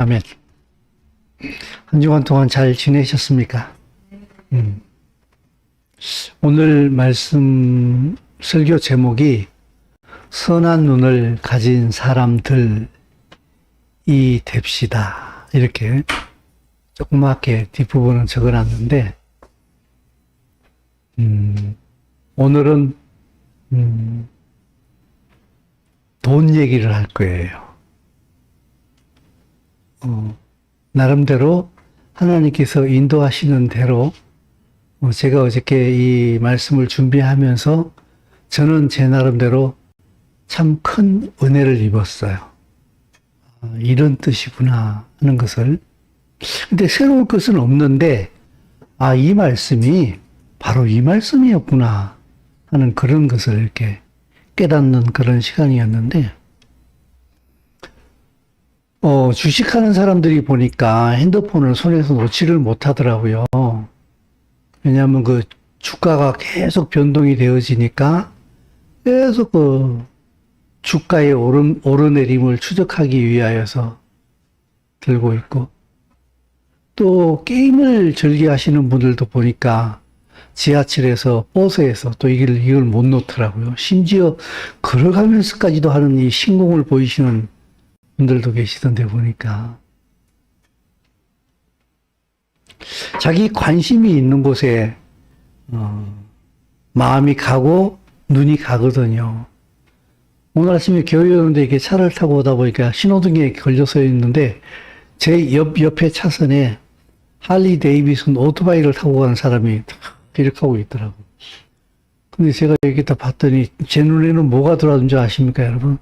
아멘. 한 주간 동안 잘 지내셨습니까? 오늘 말씀 설교 제목이 선한 눈을 가진 사람들이 됩시다. 이렇게 조그맣게 뒷부분은 적어놨는데, 오늘은 돈 얘기를 할 거예요. 나름대로 하나님께서 인도하시는 대로 제가 어저께 이 말씀을 준비하면서 저는 제 나름대로 참 큰 은혜를 입었어요. 이런 뜻이구나 하는 것을. 근데 새로운 것은 없는데, 이 말씀이 바로 이 말씀이었구나 하는 그런 것을 이렇게 깨닫는 그런 시간이었는데, 주식하는 사람들이 보니까 핸드폰을 손에서 놓지를 못하더라고요. 왜냐하면 그 주가가 계속 변동이 되어지니까 계속 그 주가의 오르내림을 추적하기 위하여서 들고 있고, 또 게임을 즐겨하시는 분들도 보니까 지하철에서 버스에서 또 이걸 못 놓더라고요. 심지어 걸어가면서까지도 하는 이 신공을 보이시는 분들도 계시던데 보니까 자기 관심이 있는 곳에 마음이 가고 눈이 가거든요. 오늘 아침에 교회 오는데 이렇게 차를 타고 오다 보니까 신호등에 걸려서 있는데 제 옆에 차선에 할리 데이비슨 오토바이를 타고 가는 사람이 이렇게 하고 있더라고요. 근데 제가 이렇게 다 봤더니 제 눈에는 뭐가 들어왔는 줄 아십니까, 여러분?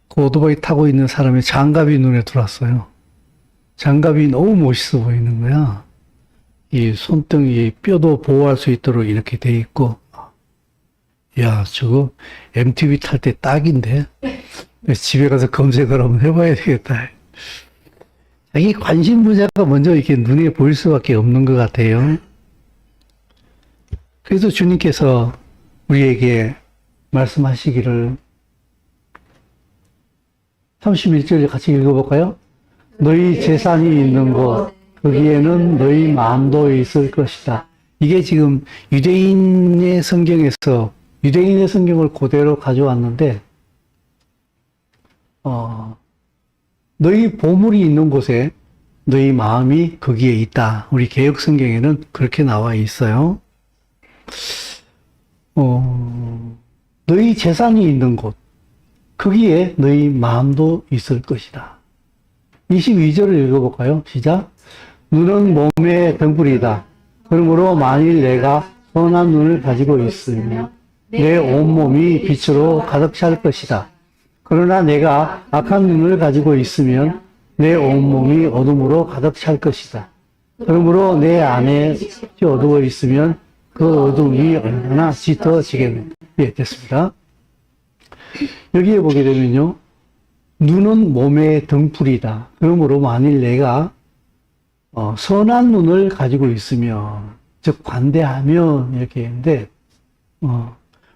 그 오토바이 타고 있는 사람의 장갑이 눈에 들어왔어요. 장갑이 너무 멋있어 보이는 거야. 이 손등이 뼈도 보호할 수 있도록 이렇게 돼 있고, 야, 저거 MTV 탈 때 딱인데? 집에 가서 검색을 한번 해봐야 되겠다. 자기 관심 분야가 먼저 이렇게 눈에 보일 수밖에 없는 것 같아요. 그래서 주님께서 우리에게 말씀하시기를 31절 같이 읽어볼까요? 너희 재산이 있는 곳, 거기에는 너희 마음도 있을 것이다. 이게 지금 유대인의 성경에서 유대인의 성경을 그대로 가져왔는데, 너희 보물이 있는 곳에 너희 마음이 거기에 있다. 우리 개역 성경에는 그렇게 나와 있어요. 너희 재산이 있는 곳, 거기에 너희 마음도 있을 것이다. 22절을 읽어볼까요? 시작. 눈은 몸의 등불이다. 그러므로 만일 내가 선한 눈을 가지고 있으면 내 온몸이 빛으로 가득 찰 것이다. 그러나 내가 악한 눈을 가지고 있으면 내 온몸이 어둠으로 가득 찰 것이다. 그러므로 내 안에 어두워 있으면 그 어둠이 얼마나 짙어지겠느냐. 예, 됐습니다. 여기에 보게 되면요. 눈은 몸의 등불이다. 그러므로 만일 내가 선한 눈을 가지고 있으면, 즉 관대하면 이렇게 했는데,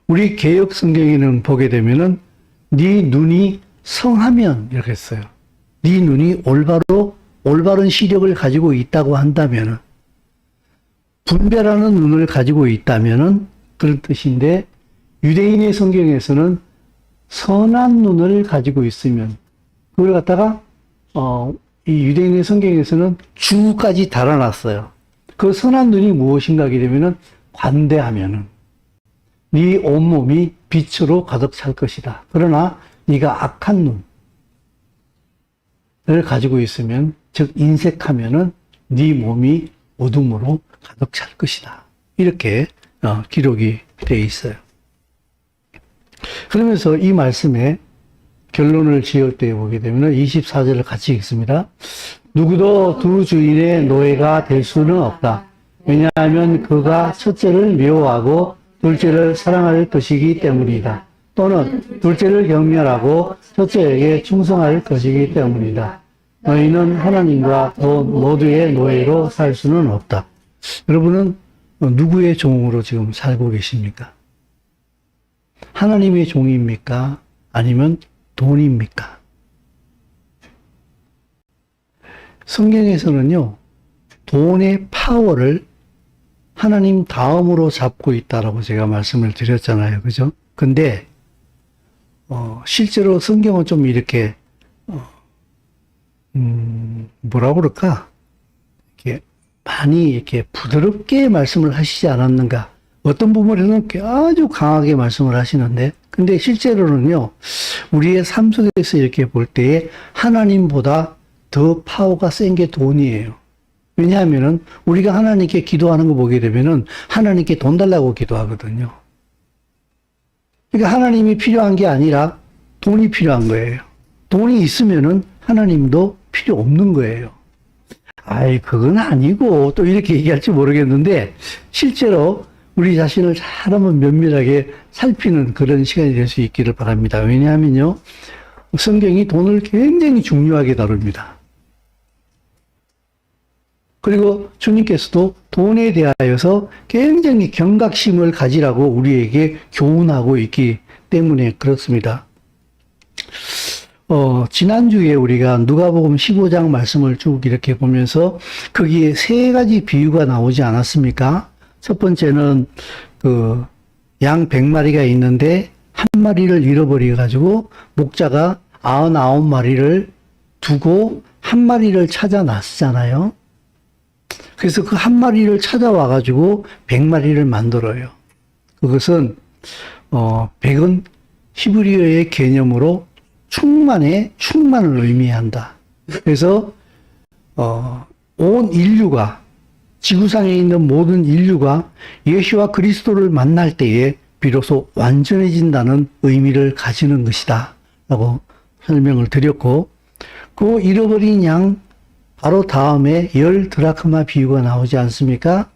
우리 개역 성경에는 보게 되면은 네 눈이 성하면 이렇게 했어요. 네 눈이 올바른 시력을 가지고 있다고 한다면은, 분별하는 눈을 가지고 있다면은 그런 뜻인데, 유대인의 성경에서는 선한 눈을 가지고 있으면, 그걸 갖다가 이 유대인의 성경에서는 주까지 달아놨어요. 그 선한 눈이 무엇인가 하게 되면은 관대하면은 네 온몸이 빛으로 가득 찰 것이다. 그러나 네가 악한 눈을 가지고 있으면, 즉 인색하면은 네 몸이 어둠으로 가득 찰 것이다. 이렇게 기록이 되어 있어요. 그러면서 이 말씀에 결론을 지을 때 보게 되면 24절을 같이 읽습니다. 누구도 두 주인의 노예가 될 수는 없다. 왜냐하면 그가 첫째를 미워하고 둘째를 사랑할 것이기 때문이다. 또는 둘째를 경멸하고 첫째에게 충성할 것이기 때문이다. 너희는 하나님과 돈 모두의 노예로 살 수는 없다. 여러분은 누구의 종으로 지금 살고 계십니까? 하나님의 종입니까? 아니면 돈입니까? 성경에서는요, 돈의 파워를 하나님 다음으로 잡고 있다라고 제가 말씀을 드렸잖아요. 그죠? 근데, 실제로 성경은 좀 이렇게, 뭐라 그럴까? 이렇게 많이 이렇게 부드럽게 말씀을 하시지 않았는가? 어떤 부분에서는 아주 강하게 말씀을 하시는데, 근데 실제로는요, 우리의 삶 속에서 이렇게 볼 때에 하나님보다 더 파워가 센 게 돈이에요. 왜냐하면은 우리가 하나님께 기도하는 거 보게 되면은 하나님께 돈 달라고 기도하거든요. 그러니까 하나님이 필요한 게 아니라 돈이 필요한 거예요. 돈이 있으면은 하나님도 필요 없는 거예요. 아이, 그건 아니고 또 이렇게 얘기할지 모르겠는데 실제로 우리 자신을 잘 한번 면밀하게 살피는 그런 시간이 될 수 있기를 바랍니다. 왜냐하면요, 성경이 돈을 굉장히 중요하게 다룹니다. 그리고 주님께서도 돈에 대하여서 굉장히 경각심을 가지라고 우리에게 교훈하고 있기 때문에 그렇습니다. 지난주에 우리가 누가복음 15장 말씀을 쭉 이렇게 보면서 거기에 세 가지 비유가 나오지 않았습니까? 첫 번째는 양 100마리가 있는데 한 마리를 잃어버려가지고 목자가 99마리를 두고 한 마리를 찾아 나서잖아요. 그래서 그 한 마리를 찾아와가지고 100마리를 만들어요. 그것은 100은 히브리어의 개념으로 충만을 의미한다. 그래서 온 인류가, 지구상에 있는 모든 인류가 예수와 그리스도를 만날 때에 비로소 완전해진다는 의미를 가지는 것이다 라고 설명을 드렸고, 그 잃어버린 양 바로 다음에 10드라크마 비유가 나오지 않습니까?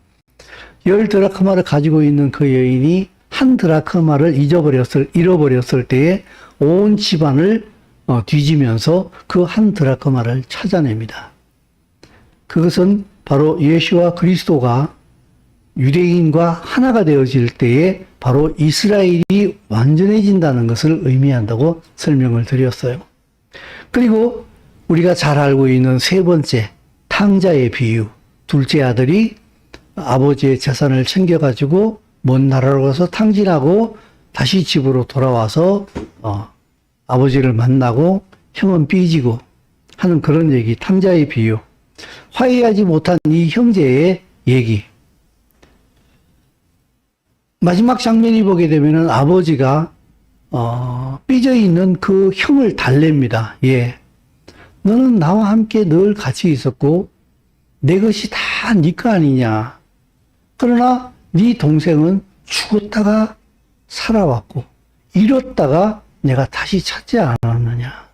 10드라크마를 가지고 있는 그 여인이 한 드라크마를 잃어버렸을 때에 온 집안을 뒤지면서 그 한 드라크마를 찾아냅니다. 그것은 바로 예수와 그리스도가 유대인과 하나가 되어질 때에 바로 이스라엘이 완전해진다는 것을 의미한다고 설명을 드렸어요. 그리고 우리가 잘 알고 있는 세 번째, 탕자의 비유. 둘째 아들이 아버지의 재산을 챙겨가지고 먼 나라로 가서 탕진하고 다시 집으로 돌아와서 아버지를 만나고 형은 삐지고 하는 그런 얘기, 탕자의 비유. 화해하지 못한 이 형제의 얘기. 마지막 장면이 보게 되면은 아버지가 삐져 있는 그 형을 달랩니다. 예. 너는 나와 함께 늘 같이 있었고 내 것이 다 네 거 아니냐. 그러나 네 동생은 죽었다가 살아왔고 잃었다가 내가 다시 찾지 않았느냐.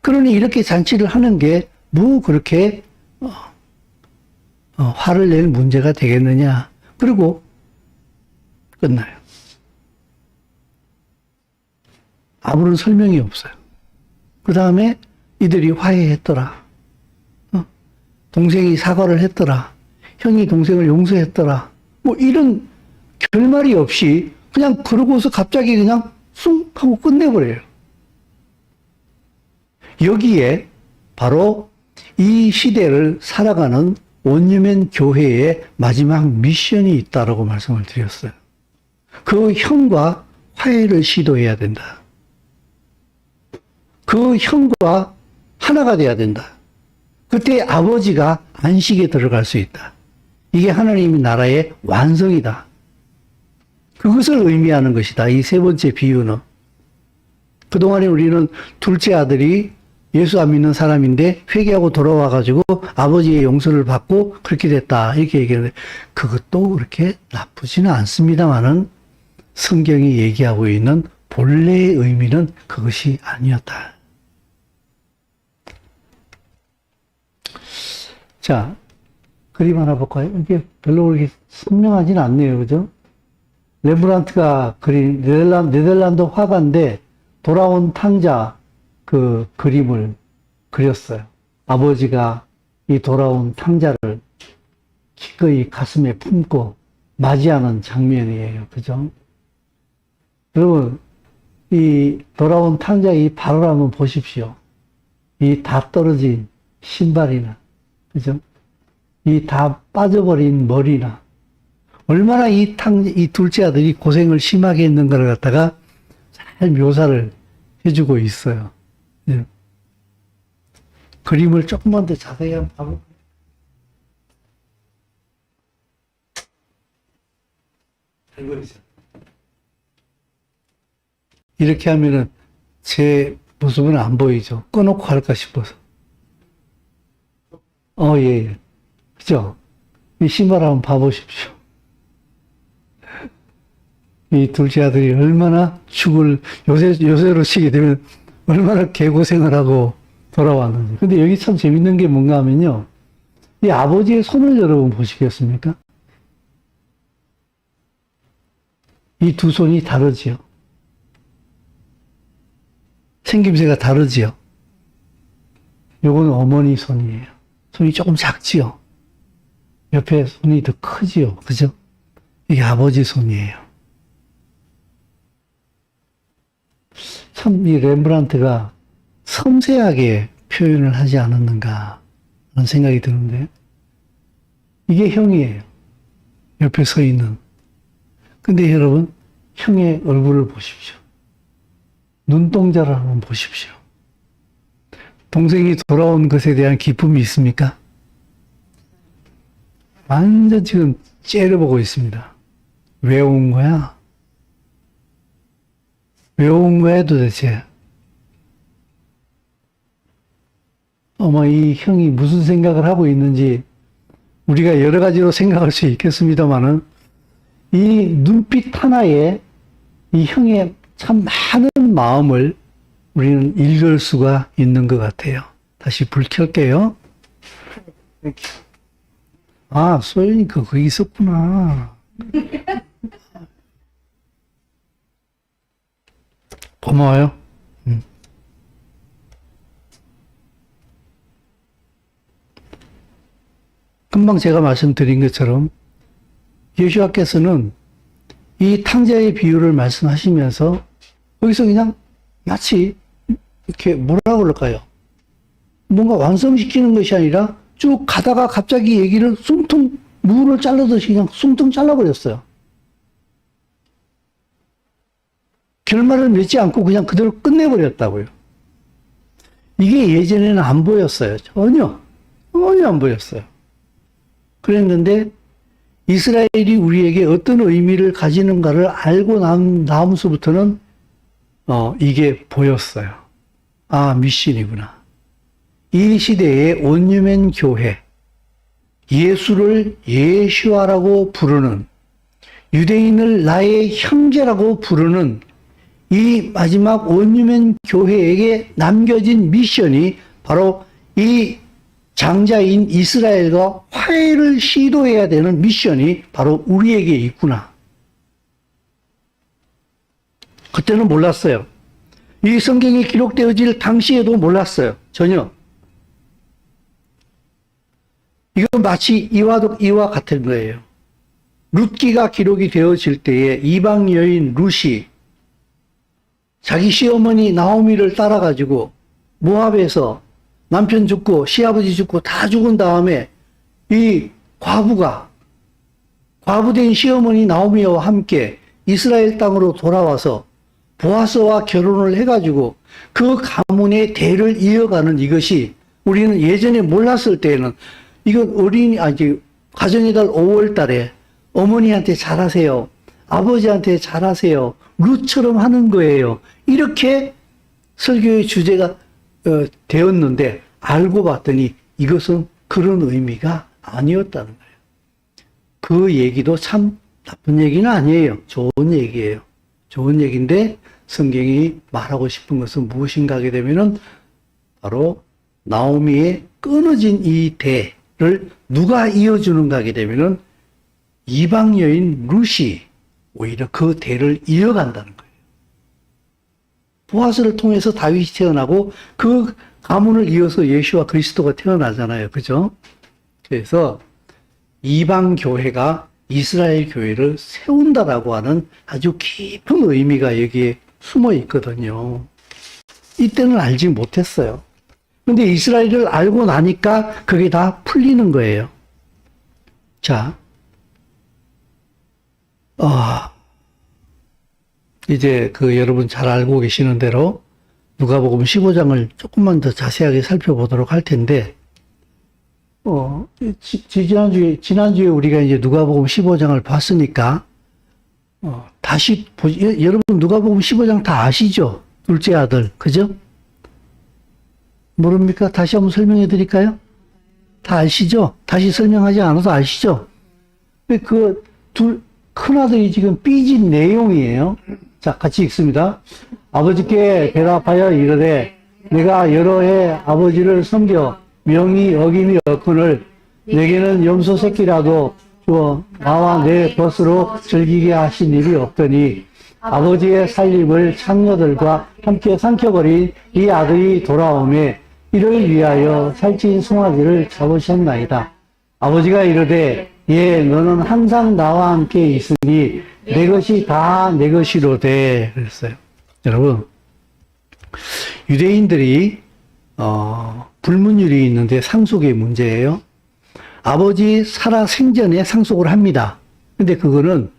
그러니 이렇게 잔치를 하는 게 뭐 그렇게 화를 낼 문제가 되겠느냐. 그리고 끝나요. 아무런 설명이 없어요. 그 다음에 이들이 화해했더라. 동생이 사과를 했더라. 형이 동생을 용서했더라. 뭐 이런 결말이 없이 그냥 그러고서 갑자기 그냥 쑥 하고 끝내버려요. 여기에 바로 이 시대를 살아가는 온유면 교회의 마지막 미션이 있다라고 말씀을 드렸어요. 그 형과 화해를 시도해야 된다. 그 형과 하나가 돼야 된다. 그때 아버지가 안식에 들어갈 수 있다. 이게 하나님의 나라의 완성이다. 그것을 의미하는 것이다. 이 세 번째 비유는. 그동안에 우리는 둘째 아들이 예수 안 믿는 사람인데 회개하고 돌아와가지고 아버지의 용서를 받고 그렇게 됐다. 이렇게 얘기하는데 그것도 그렇게 나쁘지는 않습니다만은 성경이 얘기하고 있는 본래의 의미는 그것이 아니었다. 자, 그림 하나 볼까요? 이게 별로 그렇게 선명하진 않네요. 그죠? 렘브란트가 그린 네덜란드 화가인데 돌아온 탕자 그 그림을 그렸어요. 아버지가 이 돌아온 탕자를 기꺼이 가슴에 품고 맞이하는 장면이에요. 그죠? 여러분, 이 돌아온 탕자의 이 발을 한번 보십시오. 이 다 떨어진 신발이나, 그죠? 이 다 빠져버린 머리나, 얼마나 이 둘째 아들이 고생을 심하게 했는가를 갖다가 잘 묘사를 해주고 있어요. 예. 그림을 조금만 더 자세히 한번 봐볼까요? 잘 보이죠? 이렇게 하면은 제 모습은 안 보이죠? 꺼놓고 할까 싶어서. 예. 그죠? 이 신발 한번 봐보십시오. 이 둘째 아들이 얼마나 요새로 치게 되면 얼마나 개고생을 하고 돌아왔는지. 근데 여기 참 재밌는 게 뭔가 하면요. 이 아버지의 손을 여러분 보시겠습니까? 이 두 손이 다르지요. 생김새가 다르지요. 요거는 어머니 손이에요. 손이 조금 작지요. 옆에 손이 더 크지요. 그죠? 이게 아버지 손이에요. 참 이 렘브란트가 섬세하게 표현을 하지 않았는가 하는 생각이 드는데, 이게 형이에요. 옆에 서 있는. 근데 여러분, 형의 얼굴을 보십시오. 눈동자를 한번 보십시오. 동생이 돌아온 것에 대한 기쁨이 있습니까? 완전 지금 째려보고 있습니다. 왜 온 거야? 왜 온 거야 도대체? 이 형이 무슨 생각을 하고 있는지 우리가 여러 가지로 생각할 수 있겠습니다만은, 이 눈빛 하나에 이 형의 참 많은 마음을 우리는 읽을 수가 있는 것 같아요. 다시 불 켤게요. 아, 소연이가 거기 있었구나. 고마워요. 금방 제가 말씀드린 것처럼 예수님께서는 이 탕자의 비유를 말씀하시면서 거기서 그냥 마치 이렇게 뭐라 그럴까요? 뭔가 완성시키는 것이 아니라 쭉 가다가 갑자기 얘기를 숭퉁 무를 잘라듯이 그냥 숭퉁 잘라버렸어요. 결말을 맺지 않고 그냥 그대로 끝내버렸다고요. 이게 예전에는 안 보였어요. 전혀 안 보였어요. 그랬는데 이스라엘이 우리에게 어떤 의미를 가지는가를 알고 나면서부터는 이게 보였어요. 아, 미신이구나. 이 시대의 온유맨 교회, 예수를 예슈아라고 부르는, 유대인을 나의 형제라고 부르는 이 마지막 온유맨 교회에게 남겨진 미션이 바로 이 장자인 이스라엘과 화해를 시도해야 되는 미션이 바로 우리에게 있구나. 그때는 몰랐어요. 이 성경이 기록되어질 당시에도 몰랐어요. 전혀. 이건 마치 이와 같은 거예요. 룻기가 기록이 되어질 때에 이방 여인 룻이 자기 시어머니 나오미를 따라가지고 모압에서 남편 죽고 시아버지 죽고 다 죽은 다음에 이 과부된 시어머니 나오미와 함께 이스라엘 땅으로 돌아와서 보아스와 결혼을 해가지고 그 가문의 대를 이어가는 이것이, 우리는 예전에 몰랐을 때에는 이건 가정의 달 5월 달에 어머니한테 잘하세요, 아버지한테 잘하세요, 룻처럼 하는 거예요. 이렇게 설교의 주제가 되었는데 알고 봤더니 이것은 그런 의미가 아니었다는 거예요. 그 얘기도 참 나쁜 얘기는 아니에요. 좋은 얘기예요. 좋은 얘기인데 성경이 말하고 싶은 것은 무엇인가 하게 되면은 바로 나오미의 끊어진 이 대를 누가 이어주는가 하게 되면은 이방 여인 룻이 오히려 그 대를 이어간다는 거예요. 보아스를 통해서 다윗이 태어나고 그 가문을 이어서 예수와 그리스도가 태어나잖아요. 그죠? 그래서 이방 교회가 이스라엘 교회를 세운다라고 하는 아주 깊은 의미가 여기에 숨어 있거든요. 이때는 알지 못했어요. 근데 이스라엘을 알고 나니까 그게 다 풀리는 거예요. 자, 이제 여러분 잘 알고 계시는 대로 누가복음 15장을 조금만 더 자세하게 살펴보도록 할 텐데, 지난주에 우리가 이제 누가복음 15장을 봤으니까, 다시 여러분 누가복음 15장 다 아시죠? 둘째 아들, 그죠? 모릅니까? 다시 한번 설명해 드릴까요? 다 아시죠? 다시 설명하지 않아도 아시죠? 큰아들이 지금 삐진 내용이에요. 자, 같이 읽습니다. 아버지께 대답하여 이르되 내가 여러 해 아버지를 섬겨 명이 어김이 없거늘 내게는 염소 새끼라도 주어 나와 내 것으로 즐기게 하신 일이 없더니 아버지의 살림을 창녀들과 함께 삼켜버린 이 아들이 돌아오매 이를 위하여 살찐 송아지를 잡으셨나이다. 아버지가 이르되 예 너는 항상 나와 함께 있으니 내 것이 다 내 것이로되 그랬어요. 여러분 유대인들이 불문율이 있는데 상속의 문제예요. 아버지 살아 생전에 상속을 합니다. 근데 그거는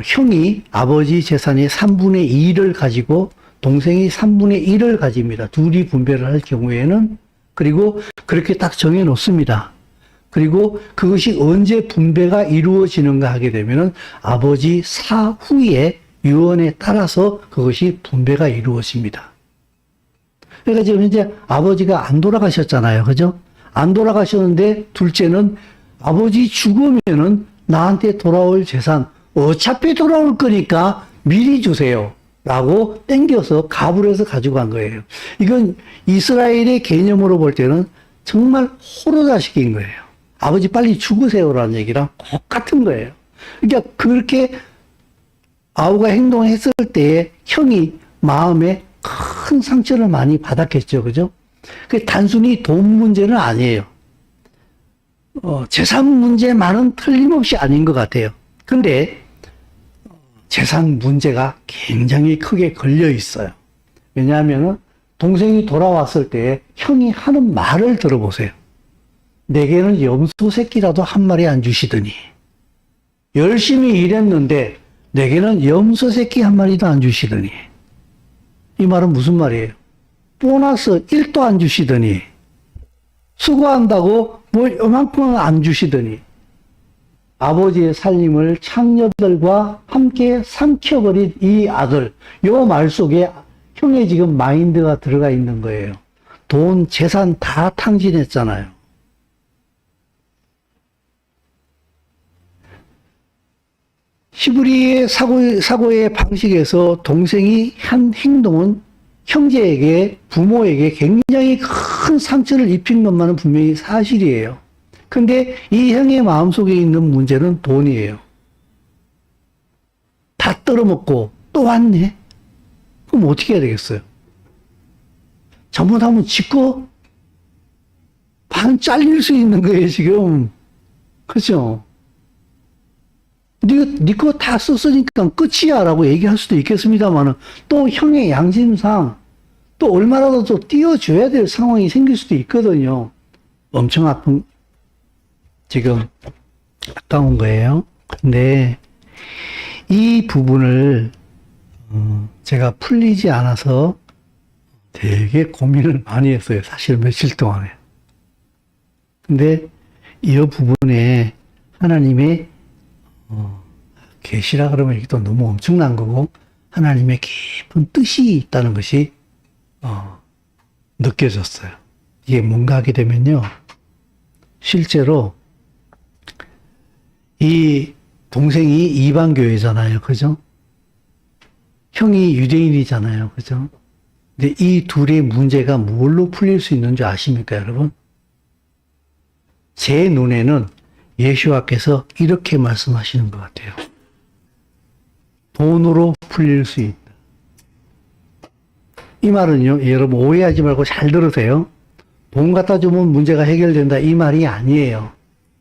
형이 아버지 재산의 3분의 2를 가지고 동생이 3분의 1을 가집니다. 둘이 분배를 할 경우에는. 그리고 그렇게 딱 정해 놓습니다. 그리고 그것이 언제 분배가 이루어지는가 하게 되면은 아버지 사후에 유언에 따라서 그것이 분배가 이루어집니다. 그러니까 지금 현재 아버지가 안 돌아가셨잖아요. 그죠? 안 돌아가셨는데 둘째는 아버지 죽으면은 나한테 돌아올 재산 어차피 돌아올 거니까 미리 주세요. 라고 땡겨서 갑을 해서 가지고 간 거예요. 이건 이스라엘의 개념으로 볼 때는 정말 호로자식인 거예요. 아버지 빨리 죽으세요라는 얘기랑 똑같은 거예요. 그러니까 그렇게 아우가 행동했을 때에 형이 마음에 큰 상처를 많이 받았겠죠. 그죠? 그게 단순히 돈 문제는 아니에요. 재산 문제만은 틀림없이 아닌 것 같아요. 근데 재산 문제가 굉장히 크게 걸려 있어요. 왜냐하면 동생이 돌아왔을 때 형이 하는 말을 들어보세요. 내게는 염소 새끼라도 한 마리 안 주시더니 열심히 일했는데 내게는 염소 새끼 한 마리도 안 주시더니 이 말은 무슨 말이에요? 보너스 1도 안 주시더니 수고한다고 뭐 요만큼은 안 주시더니 아버지의 살림을 창녀들과 함께 삼켜버린 이 아들, 요 말 속에 형의 지금 마인드가 들어가 있는 거예요. 돈, 재산 다 탕진했잖아요. 히브리의 사고의 방식에서 동생이 한 행동은 형제에게, 부모에게 굉장히 큰 상처를 입힌 것만은 분명히 사실이에요. 근데 이 형의 마음속에 있는 문제는 돈이에요. 다 떨어먹고 또 왔네? 그럼 어떻게 해야 되겠어요? 잘못하면 짓고 반 잘릴 수 있는 거예요, 지금. 그죠? 네 거 다 썼으니까 끝이야 라고 얘기할 수도 있겠습니다만은 또 형의 양심상 또 얼마라도 또 띄워줘야 될 상황이 생길 수도 있거든요. 엄청 아픈, 지금 아까운 거예요. 근데 이 부분을 제가 풀리지 않아서 되게 고민을 많이 했어요. 사실 며칠 동안에. 근데 이 부분에 하나님의 계시라 그러면 이게 또 너무 엄청난 거고 하나님의 깊은 뜻이 있다는 것이 느껴졌어요. 이게 뭔가 하게 되면요. 실제로 이 동생이 이방교회잖아요. 그죠? 형이 유대인이잖아요. 그죠? 근데 이 둘의 문제가 뭘로 풀릴 수 있는 줄 아십니까, 여러분? 제 눈에는 예수와께서 이렇게 말씀하시는 것 같아요. 돈으로 풀릴 수 있다. 이 말은요, 여러분 오해하지 말고 잘 들으세요. 돈 갖다 주면 문제가 해결된다. 이 말이 아니에요.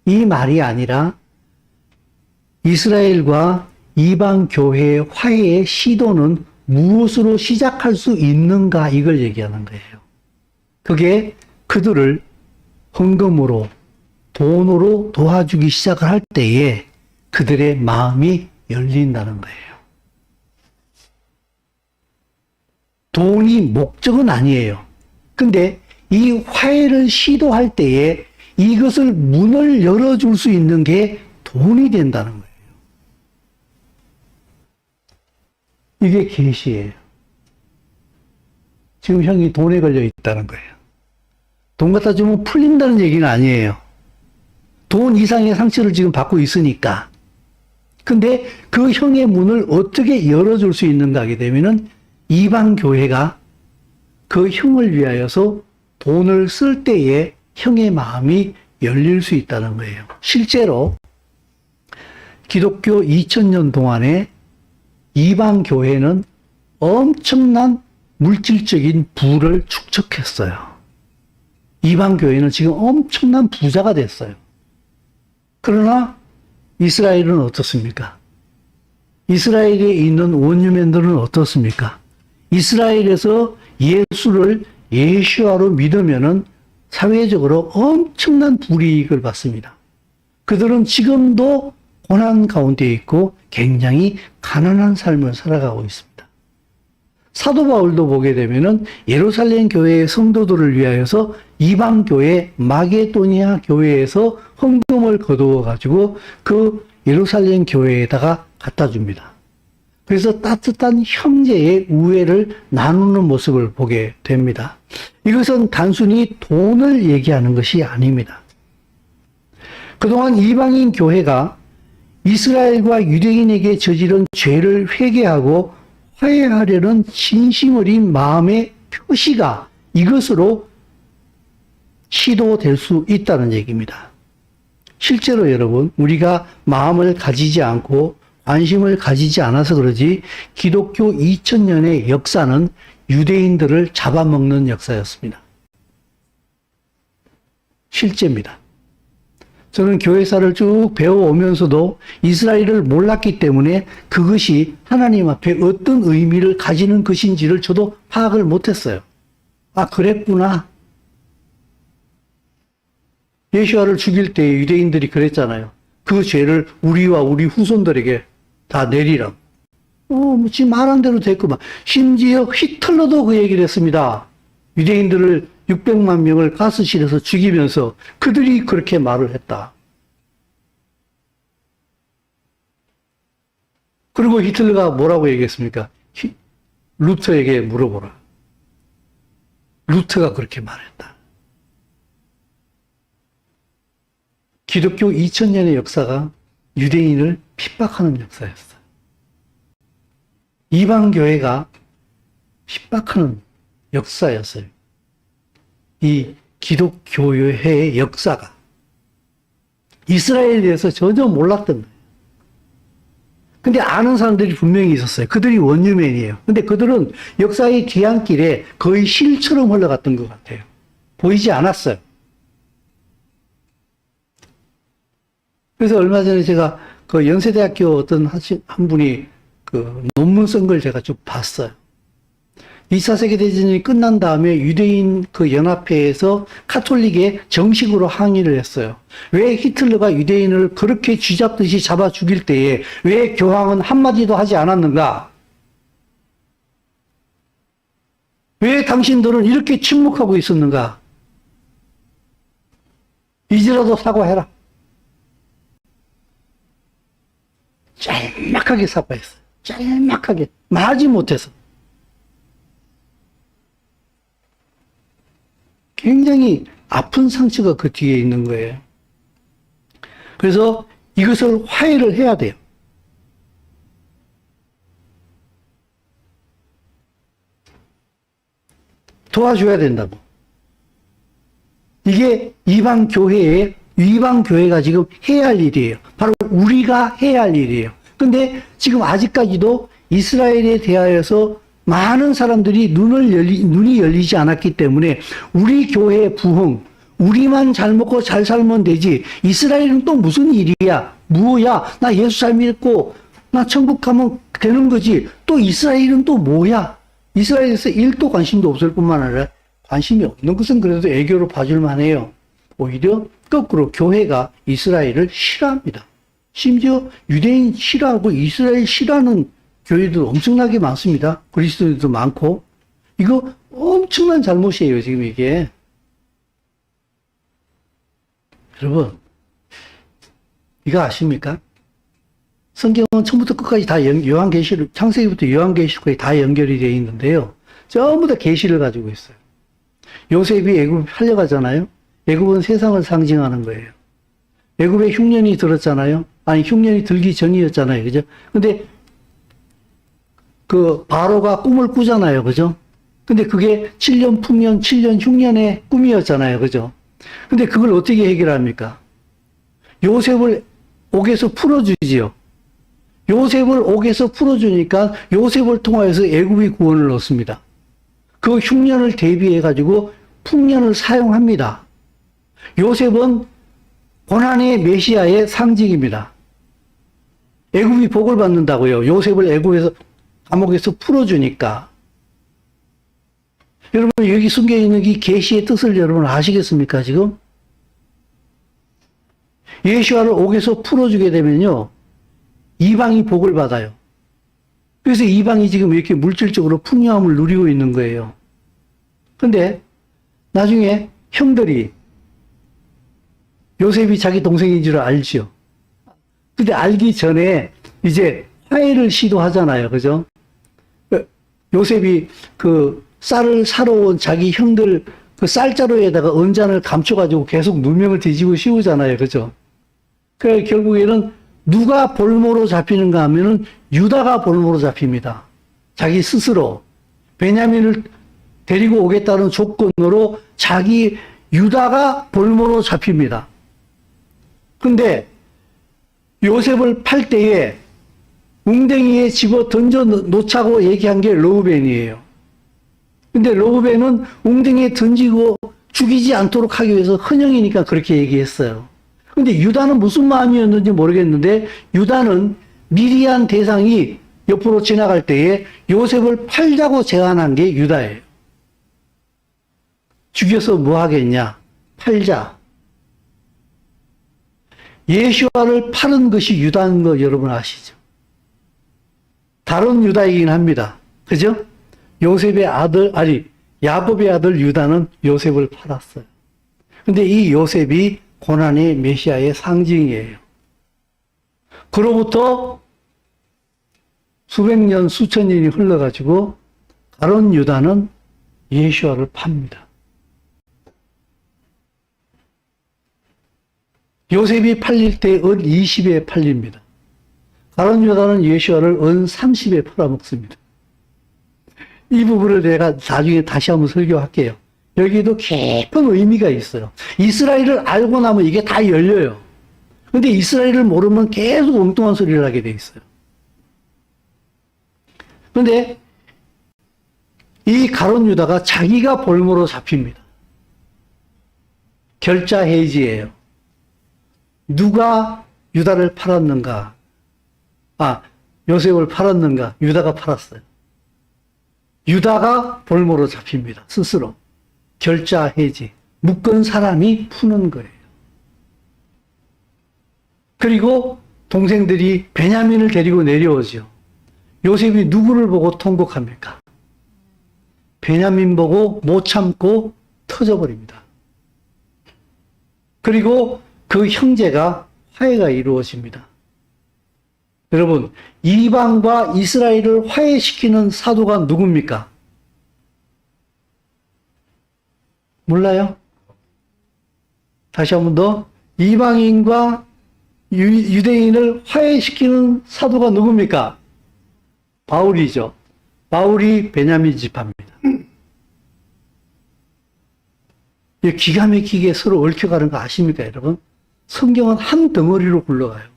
이 말이 아니라 이스라엘과 이방 교회의 화해의 시도는 무엇으로 시작할 수 있는가 이걸 얘기하는 거예요. 그게 그들을 헌금으로, 돈으로 도와주기 시작을 할 때에 그들의 마음이 열린다는 거예요. 돈이 목적은 아니에요. 근데 이 화해를 시도할 때에 이것을 문을 열어줄 수 있는 게 돈이 된다는 거예요. 이게 계시예요. 지금 형이 돈에 걸려 있다는 거예요. 돈 갖다 주면 풀린다는 얘기는 아니에요. 돈 이상의 상처를 지금 받고 있으니까. 근데 그 형의 문을 어떻게 열어줄 수 있는가 하게 되면은 이방 교회가 그 형을 위하여서 돈을 쓸 때에 형의 마음이 열릴 수 있다는 거예요. 실제로 기독교 2000년 동안에 이방 교회는 엄청난 물질적인 부를 축적했어요. 이방 교회는 지금 엄청난 부자가 됐어요. 그러나 이스라엘은 어떻습니까? 이스라엘에 있는 원주민들은 어떻습니까? 이스라엘에서 예수를 예수아로 믿으면은 사회적으로 엄청난 불이익을 받습니다. 그들은 지금도 고난 가운데 있고 굉장히 가난한 삶을 살아가고 있습니다. 사도 바울도 보게 되면은 예루살렘 교회의 성도들을 위하여서 이방 교회 마게도니아 교회에서 헌금을 거두어 가지고 그 예루살렘 교회에다가 갖다 줍니다. 그래서 따뜻한 형제의 우애를 나누는 모습을 보게 됩니다. 이것은 단순히 돈을 얘기하는 것이 아닙니다. 그동안 이방인 교회가 이스라엘과 유대인에게 저지른 죄를 회개하고 화해하려는 진심 어린 마음의 표시가 이것으로 시도될 수 있다는 얘기입니다. 실제로 여러분, 우리가 마음을 가지지 않고 관심을 가지지 않아서 그러지 기독교 2000년의 역사는 유대인들을 잡아먹는 역사였습니다. 실제입니다. 저는 교회사를 쭉 배워오면서도 이스라엘을 몰랐기 때문에 그것이 하나님 앞에 어떤 의미를 가지는 것인지를 저도 파악을 못했어요. 아, 그랬구나. 예수아를 죽일 때 유대인들이 그랬잖아요. 그 죄를 우리와 우리 후손들에게 다 내리라. 지금 말한 대로 됐구만. 심지어 히틀러도 그 얘기를 했습니다. 유대인들을 600만 명을 가스실에서 죽이면서 그들이 그렇게 말을 했다. 그리고 히틀러가 뭐라고 얘기했습니까? 루터에게 물어보라. 루터가 그렇게 말했다. 기독교 2000년의 역사가 유대인을 핍박하는 역사였어요. 이방교회가 핍박하는 역사였어요. 이 기독교회의 역사가 이스라엘에 대해서 전혀 몰랐던 거예요. 근데 아는 사람들이 분명히 있었어요. 그들이 원주민이에요. 근데 그들은 역사의 뒤안길에 거의 실처럼 흘러갔던 것 같아요. 보이지 않았어요. 그래서 얼마 전에 제가 그 연세대학교 어떤 한 분이 그 논문 쓴 걸 제가 쭉 봤어요. 2차 세계대전이 끝난 다음에 유대인 그 연합회에서 카톨릭에 정식으로 항의를 했어요. 왜 히틀러가 유대인을 그렇게 쥐잡듯이 잡아 죽일 때에 왜 교황은 한마디도 하지 않았는가? 왜 당신들은 이렇게 침묵하고 있었는가? 이제라도 사과해라. 짤막하게 사과했어요. 짤막하게. 말하지 못해서. 굉장히 아픈 상처가 그 뒤에 있는 거예요. 그래서 이것을 화해를 해야 돼요. 도와줘야 된다고. 이게 이방 교회가 지금 해야 할 일이에요. 바로 우리가 해야 할 일이에요. 근데 지금 아직까지도 이스라엘에 대하여서 많은 사람들이 눈이 열리지 않았기 때문에 우리 교회의 부흥, 우리만 잘 먹고 잘 살면 되지. 이스라엘은 또 무슨 일이야? 뭐야? 나 예수 잘 믿고 나 천국 가면 되는 거지. 또 이스라엘은 또 뭐야? 이스라엘에서 1도 관심도 없을 뿐만 아니라 관심이 없는 것은 그래도 애교로 봐줄 만해요. 오히려 거꾸로 교회가 이스라엘을 싫어합니다. 심지어 유대인 싫어하고 이스라엘 싫어하는 교회들 엄청나게 많습니다. 그리스도인도 많고. 이거 엄청난 잘못이에요, 지금 이게. 여러분, 이거 아십니까? 성경은 처음부터 끝까지 다 요한계시록, 창세기부터 요한계시록까지 다 연결이 되어 있는데요. 전부 다 계시를 가지고 있어요. 요셉이 애굽에 팔려가잖아요. 애굽은 세상을 상징하는 거예요. 애굽에 흉년이 들었잖아요. 아니, 흉년이 들기 전이었잖아요. 그죠? 근데 그 바로가 꿈을 꾸잖아요. 그죠? 근데 그게 7년 풍년, 7년 흉년의 꿈이었잖아요. 그죠? 근데 그걸 어떻게 해결합니까? 요셉을 옥에서 풀어주지요. 요셉을 옥에서 풀어주니까 요셉을 통하여서 애굽이 구원을 얻습니다. 그 흉년을 대비해가지고 풍년을 사용합니다. 요셉은 고난의 메시아의 상징입니다. 애굽이 복을 받는다고요. 요셉을 애굽에서 감옥에서 풀어주니까. 여러분 여기 숨겨 있는 이 계시의 뜻을 여러분 아시겠습니까 지금? 예수와를 옥에서 풀어주게 되면요. 이방이 복을 받아요. 그래서 이방이 지금 이렇게 물질적으로 풍요함을 누리고 있는 거예요. 근데 나중에 형들이 요셉이 자기 동생인 줄 알죠. 근데 알기 전에 이제 화해를 시도하잖아요. 그죠? 요셉이 그 쌀을 사러 온 자기 형들 그 쌀자루에다가 은잔을 감춰가지고 계속 누명을 뒤집어 씌우잖아요. 그죠? 그래 결국에는 누가 볼모로 잡히는가 하면은 유다가 볼모로 잡힙니다. 자기 스스로. 베냐민을 데리고 오겠다는 조건으로 자기 유다가 볼모로 잡힙니다. 근데 요셉을 팔 때에 웅덩이에 집어 던져 놓자고 얘기한 게 르우벤이에요. 근데 르우벤은 웅덩이에 던지고 죽이지 않도록 하기 위해서 헌형이니까 그렇게 얘기했어요. 근데 유다는 무슨 마음이었는지 모르겠는데 유다는 미리한 대상이 옆으로 지나갈 때에 요셉을 팔자고 제안한 게 유다예요. 죽여서 뭐 하겠냐? 팔자. 예수와를 팔은 것이 유다인 거 여러분 아시죠? 다른 유다이긴 합니다. 그죠? 요셉의 아들, 아니, 야곱의 아들 유다는 요셉을 팔았어요. 근데 이 요셉이 고난의 메시아의 상징이에요. 그로부터 수백 년, 수천 년이 흘러가지고 가론 유다는 예수와를 팝니다. 요셉이 팔릴 때 은 20에 팔립니다. 가론 유다는 예수와를 은 30에 팔아먹습니다. 이 부분을 내가 나중에 다시 한번 설교할게요. 여기도 깊은 의미가 있어요. 이스라엘을 알고 나면 이게 다 열려요. 근데 이스라엘을 모르면 계속 엉뚱한 소리를 하게 돼 있어요. 근데 이 가론 유다가 자기가 볼모로 잡힙니다. 결자 해지예요. 누가 유다를 팔았는가? 요셉을 팔았는가? 유다가 팔았어요. 유다가 볼모로 잡힙니다. 스스로. 결자 해지. 묶은 사람이 푸는 거예요. 그리고 동생들이 베냐민을 데리고 내려오죠. 요셉이 누구를 보고 통곡합니까? 베냐민 보고 못 참고 터져버립니다. 그리고 그 형제가 화해가 이루어집니다. 여러분, 이방과 이스라엘을 화해시키는 사도가 누굽니까? 몰라요? 다시 한 번 더. 이방인과 유대인을 화해시키는 사도가 누굽니까? 바울이죠. 바울이 베냐민 지파입니다. 기가 막히게 서로 얽혀가는 거 아십니까, 여러분? 성경은 한 덩어리로 굴러가요.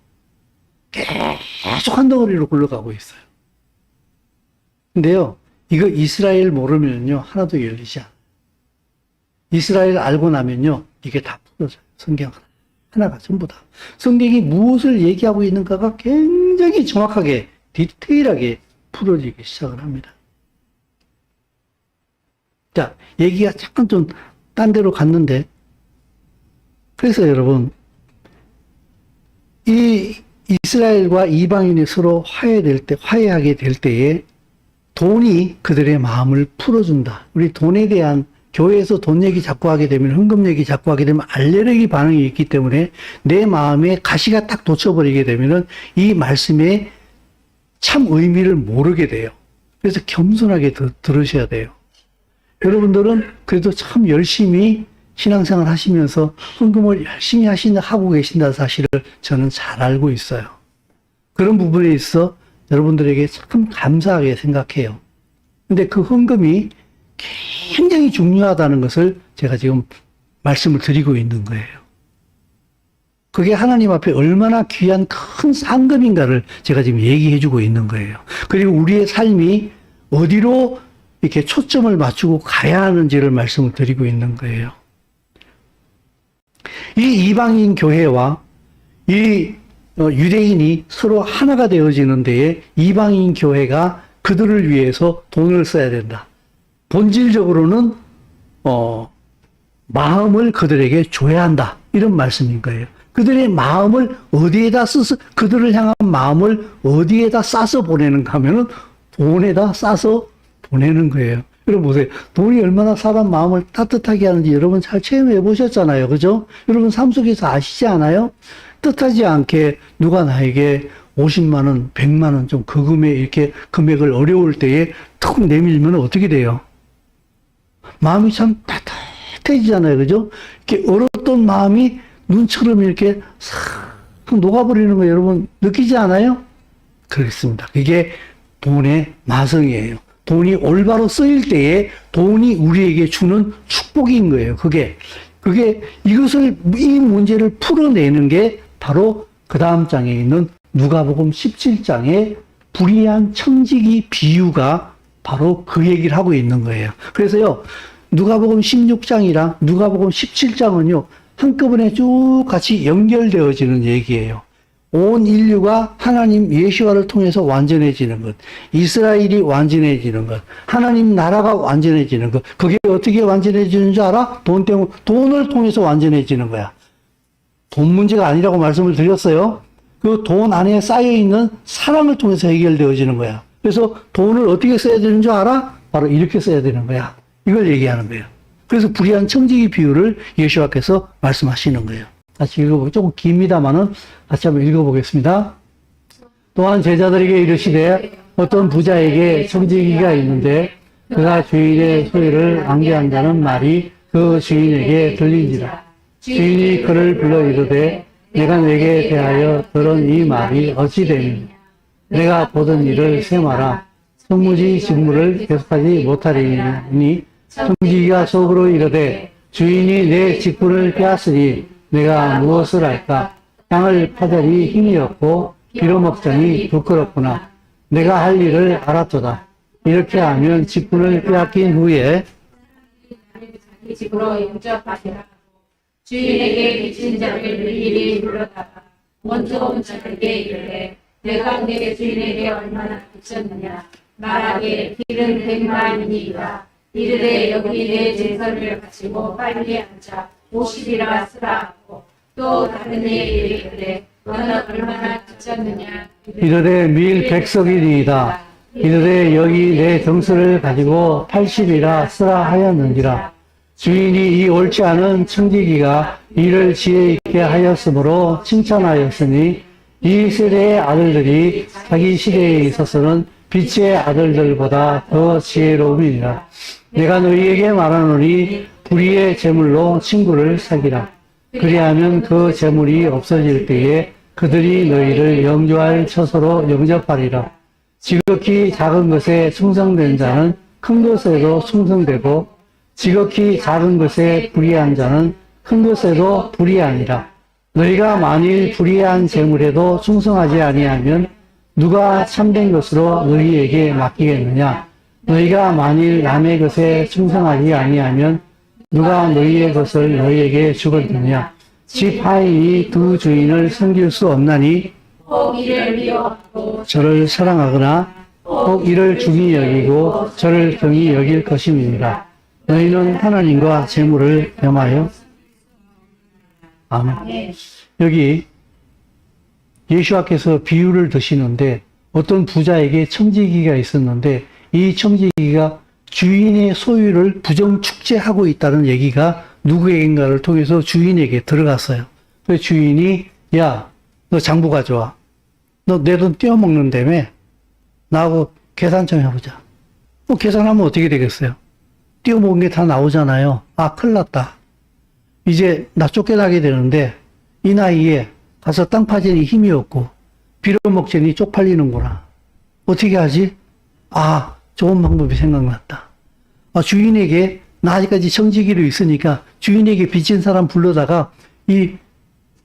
계속 한 덩어리로 굴러가고 있어요. 근데요, 이거 이스라엘 모르면요, 하나도 열리지 않아요. 이스라엘 알고 나면요, 이게 다 풀어져요. 성경 하나가 전부 다. 성경이 무엇을 얘기하고 있는가가 굉장히 정확하게, 디테일하게 풀어지기 시작을 합니다. 자, 얘기가 잠깐 좀 딴 데로 갔는데, 그래서 여러분, 이 이스라엘과 이방인이 서로 화해하게 될 때에 돈이 그들의 마음을 풀어준다. 우리 돈에 대한 교회에서 돈 얘기 자꾸 하게 되면, 헌금 얘기 자꾸 하게 되면 알레르기 반응이 있기 때문에 내 마음에 가시가 딱 돋쳐버리게 되면은 이 말씀의 참 의미를 모르게 돼요. 그래서 겸손하게 들으셔야 돼요. 여러분들은 그래도 참 열심히 신앙생활 하시면서 헌금을 열심히 하고 계신다는 사실을 저는 잘 알고 있어요. 그런 부분에 있어 여러분들에게 참 감사하게 생각해요. 근데 그 헌금이 굉장히 중요하다는 것을 제가 지금 말씀을 드리고 있는 거예요. 그게 하나님 앞에 얼마나 귀한 큰 상금인가를 제가 지금 얘기해 주고 있는 거예요. 그리고 우리의 삶이 어디로 이렇게 초점을 맞추고 가야 하는지를 말씀을 드리고 있는 거예요. 이 이방인 교회와 이 유대인이 서로 하나가 되어지는 데에 이방인 교회가 그들을 위해서 돈을 써야 된다. 본질적으로는 마음을 그들에게 줘야 한다. 이런 말씀인 거예요. 그들의 마음을 어디에다 써서, 그들을 향한 마음을 어디에다 싸서 보내는가 하면은 돈에다 싸서 보내는 거예요. 여러분 보세요. 돈이 얼마나 사람 마음을 따뜻하게 하는지 여러분 잘 체험해 보셨잖아요. 그죠? 여러분 삶 속에서 아시지 않아요? 뜻하지 않게 누가 나에게 50만 원, 100만 원 좀 그 이렇게 금액을 어려울 때에 툭 내밀면 어떻게 돼요? 마음이 참 따뜻해지잖아요. 그죠? 이렇게 얼었던 마음이 눈처럼 이렇게 싹 녹아버리는 거 여러분 느끼지 않아요? 그렇습니다. 그게 돈의 마성이에요. 돈이 올바로 쓰일 때에 돈이 우리에게 주는 축복인 거예요. 그게 이 문제를 풀어내는 게 바로 그 다음 장에 있는 누가복음 17장의 불의한 청지기 비유가 바로 그 얘기를 하고 있는 거예요. 그래서요, 누가복음 16장이랑 누가복음 17장은요, 한꺼번에 쭉 같이 연결되어지는 얘기예요. 온 인류가 하나님 예수와를 통해서 완전해지는 것, 이스라엘이 완전해지는 것, 하나님 나라가 완전해지는 것, 그게 어떻게 완전해지는 줄 알아? 돈을 통해서 완전해지는 거야. 돈 문제가 아니라고 말씀을 드렸어요. 그 돈 안에 쌓여있는 사랑을 통해서 해결되어지는 거야. 그래서 돈을 어떻게 써야 되는 줄 알아? 바로 이렇게 써야 되는 거야. 이걸 얘기하는 거예요. 그래서 불의한 청지기 비유를 예수와께서 말씀하시는 거예요. 같이 읽어보고 조금 깁니다만은 같이 한번 읽어보겠습니다. 또한 제자들에게 이르시되 어떤 부자에게 청지기가 있는데 그가 주인의 소유를 낭비한다는 말이 그 주인에게 들린지라. 주인이 그를 불러 이르되 내가 내게 대하여 들은 이 말이 어찌 되느냐. 내가 보던 일을 세마라. 성무지 직무를 계속하지 못하리니 청지기가 속으로 이르되 주인이 내 직분을 빼앗으니 내가 무엇을 할까? 땅을 파자니 힘이 없고 빌어먹자니 부끄럽구나. 내가 할 일을 알았도다. 이렇게 하면 직분을 빼앗긴 후에 자기 집으로 영접하리라. 주인에게 미친 자를 일일이 불러다가 먼저 온 자에게 이르되 내가 내 주인에게 얼마나 미쳤느냐. 말하기를 길은 100만이니이다. 이르되 여기 내 제설을 가지고 빨리 앉아 50이라 쓰라 하고 또 다른 이에게 이르되 너는 얼마나 미쳤느냐. 이르되 밀 100석이니이다. 이르되 여기 내 정수를 가지고 80이라 쓰라 하였는지라. 주인이 이 옳지 않은 청지기가 이를 지혜 있게 하였으므로 칭찬하였으니 이 세대의 아들들이 자기 시대에 있어서는 빛의 아들들보다 더 지혜로움이니라. 내가 너희에게 말하노니 불의의 재물로 친구를 사귀라. 그리하면 그 재물이 없어질 때에 그들이 너희를 영주할 처소로 영접하리라. 지극히 작은 것에 충성된 자는 큰 것에도 충성되고 지극히 작은 것에 불의한 자는 큰 것에도 불의하니라. 너희가 만일 불의한 재물에도 충성하지 아니하면 누가 참된 것으로 너희에게 맡기겠느냐. 너희가 만일 남의 것에 충성하지 아니하면 누가 너희의 것을 너희에게 주겠느냐. 집 하인이 두 주인을 섬길 수 없나니 혹 이를 미워하고 저를 사랑하거나 혹 이를 중히 여기고 저를 경히 여길 것임이니라. 너희는 하나님과 재물을 겸하여. 아멘. 여기 예수와께서 비유를 드시는데 어떤 부자에게 청지기가 있었는데 이 청지기가 주인의 소유를 부정축제하고 있다는 얘기가 누구에겐가를 통해서 주인에게 들어갔어요. 그래서 주인이 야, 너 장부 가져와. 너 내 돈 떼어먹는다며. 나하고 계산 좀 해보자. 계산하면 어떻게 되겠어요? 떼어먹은 게 다 나오잖아요. 아, 큰일 났다. 이제 나 쫓겨나게 되는데 이 나이에 가서 땅 파지니 힘이 없고 빌어먹자니 쪽팔리는구나. 어떻게 하지? 아, 좋은 방법이 생각났다. 아, 주인에게 나 아직까지 청지기로 있으니까 주인에게 빚진 사람 불러다가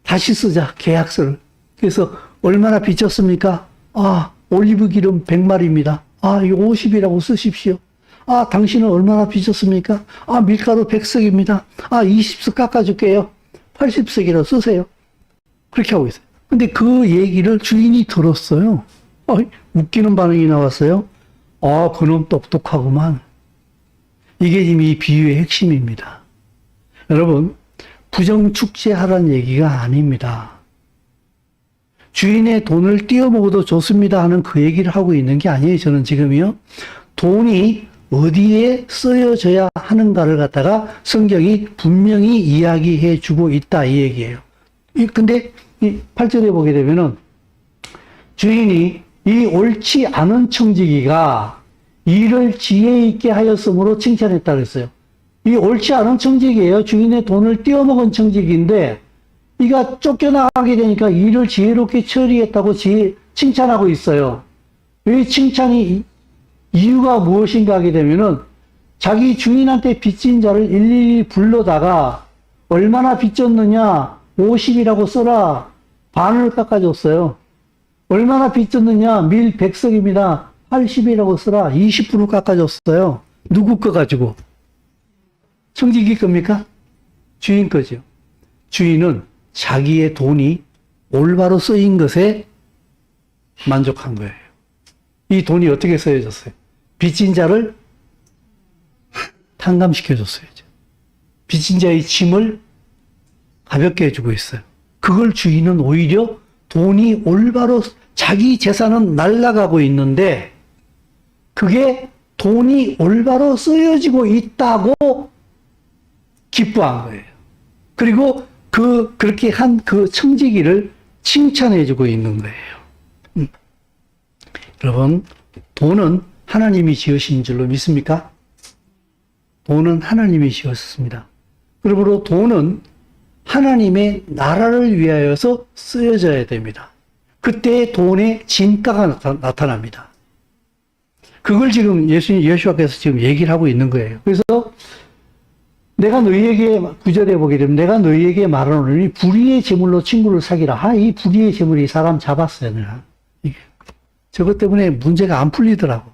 다시 쓰자, 계약서를. 그래서 얼마나 빚졌습니까? 아, 올리브 기름 100마리입니다. 아, 이거 50이라고 쓰십시오. 아, 당신은 얼마나 빚졌습니까? 아, 밀가루 100석입니다. 아, 20석 깎아줄게요. 80석이라고 쓰세요. 그렇게 하고 있어요. 근데 그 얘기를 주인이 들었어요. 웃기는 반응이 나왔어요. 아, 그놈 똑똑하구만. 이게 지금 이 비유의 핵심입니다. 여러분, 부정축제하라는 얘기가 아닙니다. 주인의 돈을 띄어먹어도 좋습니다 하는 그 얘기를 하고 있는 게 아니에요. 저는 지금요. 돈이 어디에 쓰여져야 하는가를 갖다가 성경이 분명히 이야기해 주고 있다 이 얘기예요. 근데 이 8절에 보게 되면은 주인이 이 옳지 않은 청지기가 일을 지혜 있게 하였으므로 칭찬했다 그랬어요. 이 옳지 않은 청지기예요. 주인의 돈을 떼어먹은 청지기인데 이가 쫓겨나가게 되니까 일을 지혜롭게 처리했다고 칭찬하고 있어요. 이 칭찬이 이유가 무엇인가 하게 되면은 자기 주인한테 빚진 자를 일일이 불러다가 얼마나 빚졌느냐 50이라고 써라. 반을 깎아줬어요. 얼마나 빚졌느냐 밀 100석입니다. 80이라고 써라. 20% 깎아줬어요. 누구 거 가지고? 청지기 겁니까? 주인 거죠. 주인은 자기의 돈이 올바로 쓰인 것에 만족한 거예요. 이 돈이 어떻게 쓰여졌어요? 빚진 자를 탕감시켜줬어요. 빚진 자의 짐을 가볍게 해주고 있어요. 그걸 주인은 오히려 돈이 올바로 자기 재산은 날아가고 있는데 그게 돈이 올바로 쓰여지고 있다고 기뻐한 거예요. 그리고 그렇게 한 그 청지기를 칭찬해주고 있는 거예요. 여러분, 돈은 하나님이 지으신 줄로 믿습니까? 돈은 하나님이 지었습니다. 그러므로 돈은 하나님의 나라를 위하여서 쓰여져야 됩니다. 그때 돈의 진가가 나타납니다. 그걸 지금 예수와께서 지금 얘기를 하고 있는 거예요. 그래서 내가 너희에게, 9절에 보게 되면 내가 너희에게 말하노니 불의의 재물로 친구를 사귀라. 이 불의의 재물이 사람 잡았어요. 내가. 저것 때문에 문제가 안 풀리더라고.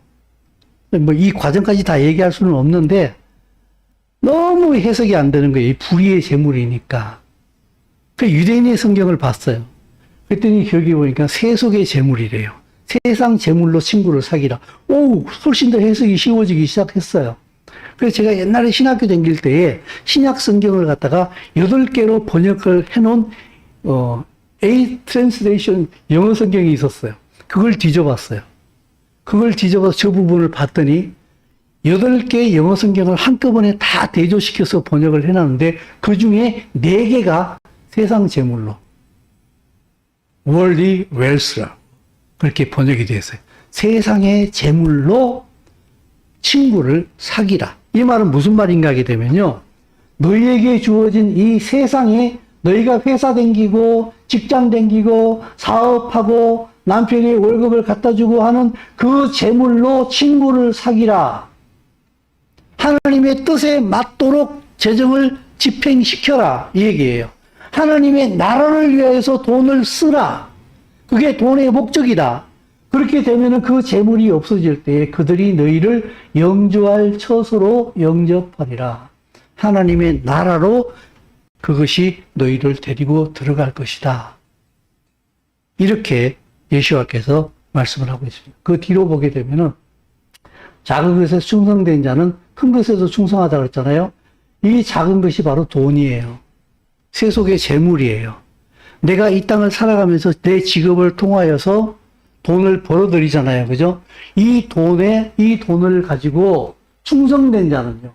이 과정까지 다 얘기할 수는 없는데 너무 해석이 안 되는 거예요. 이 불의의 재물이니까. 그 유대인의 성경을 봤어요. 그랬더니 여기 보니까 세속의 재물이래요. 세상 재물로 친구를 사귀라. 훨씬 더 해석이 쉬워지기 시작했어요. 그래서 제가 옛날에 신학교 다닐 때에 신약 성경을 갖다가 8개로 번역을 해놓은 A 트랜스레이션 영어 성경이 있었어요. 그걸 뒤져봤어요. 그걸 뒤져봐서 저 부분을 봤더니 8개의 영어 성경을 한꺼번에 다 대조시켜서 번역을 해놨는데 그 중에 4개가 세상 재물로 worldly wealth라 그렇게 번역이 되었어요. 세상의 재물로 친구를 사귀라. 이 말은 무슨 말인가 하게 되면요. 너희에게 주어진 이 세상에 너희가 회사 다니고 직장 다니고 사업하고 남편이 월급을 갖다 주고 하는 그 재물로 친구를 사귀라. 하나님의 뜻에 맞도록 재정을 집행시켜라. 이 얘기예요. 하나님의 나라를 위해서 돈을 쓰라. 그게 돈의 목적이다. 그렇게 되면 그 재물이 없어질 때에 그들이 너희를 영주할 처소로 영접하리라. 하나님의 나라로 그것이 너희를 데리고 들어갈 것이다. 이렇게 예수와께서 말씀을 하고 있습니다. 그 뒤로 보게 되면은 작은 것에 충성된 자는 큰 것에도 충성하다 그랬잖아요. 이 작은 것이 바로 돈이에요. 세속의 재물이에요. 내가 이 땅을 살아가면서 내 직업을 통하여서 돈을 벌어들이잖아요. 그죠? 이 돈을 가지고 충성된 자는요.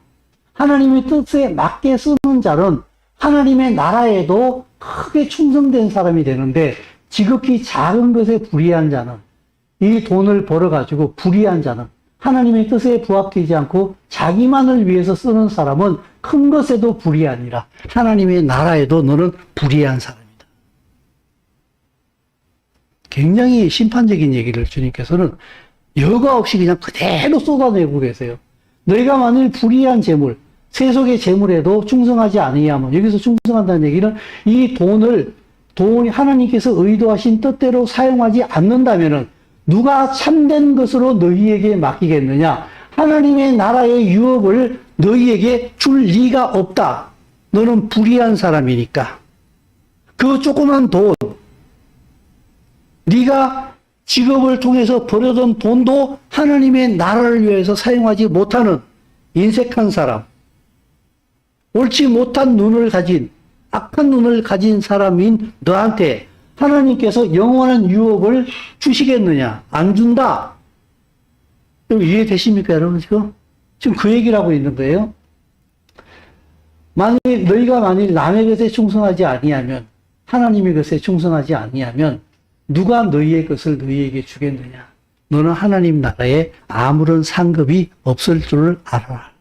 하나님의 뜻에 맞게 쓰는 자는 하나님의 나라에도 크게 충성된 사람이 되는데, 지극히 작은 것에 불의한 자는, 이 돈을 벌어가지고 불의한 자는, 하나님의 뜻에 부합되지 않고 자기만을 위해서 쓰는 사람은 큰 것에도 불의하니라. 하나님의 나라에도 너는 불의한 사람이다. 굉장히 심판적인 얘기를 주님께서는 여과 없이 그냥 그대로 쏟아내고 계세요. 너희가 만일 불의한 재물, 세속의 재물에도 충성하지 아니하면, 여기서 충성한다는 얘기는 이 돈이 하나님께서 의도하신 뜻대로 사용하지 않는다면은 누가 참된 것으로 너희에게 맡기겠느냐? 하나님의 나라의 유업을 너희에게 줄 리가 없다. 너는 불의한 사람이니까. 그 조그만 돈, 네가 직업을 통해서 벌어던 돈도 하나님의 나라를 위해서 사용하지 못하는 인색한 사람, 옳지 못한 눈을 가진, 악한 눈을 가진 사람인 너한테 하나님께서 영원한 유업을 주시겠느냐? 안 준다. 이해되십니까, 여러분? 지금 그 얘기를 하고 있는 거예요. 너희가 만일 남의 것에 충성하지 아니하면, 하나님의 것에 충성하지 아니하면 누가 너희의 것을 너희에게 주겠느냐? 너는 하나님 나라에 아무런 상급이 없을 줄을 알아라.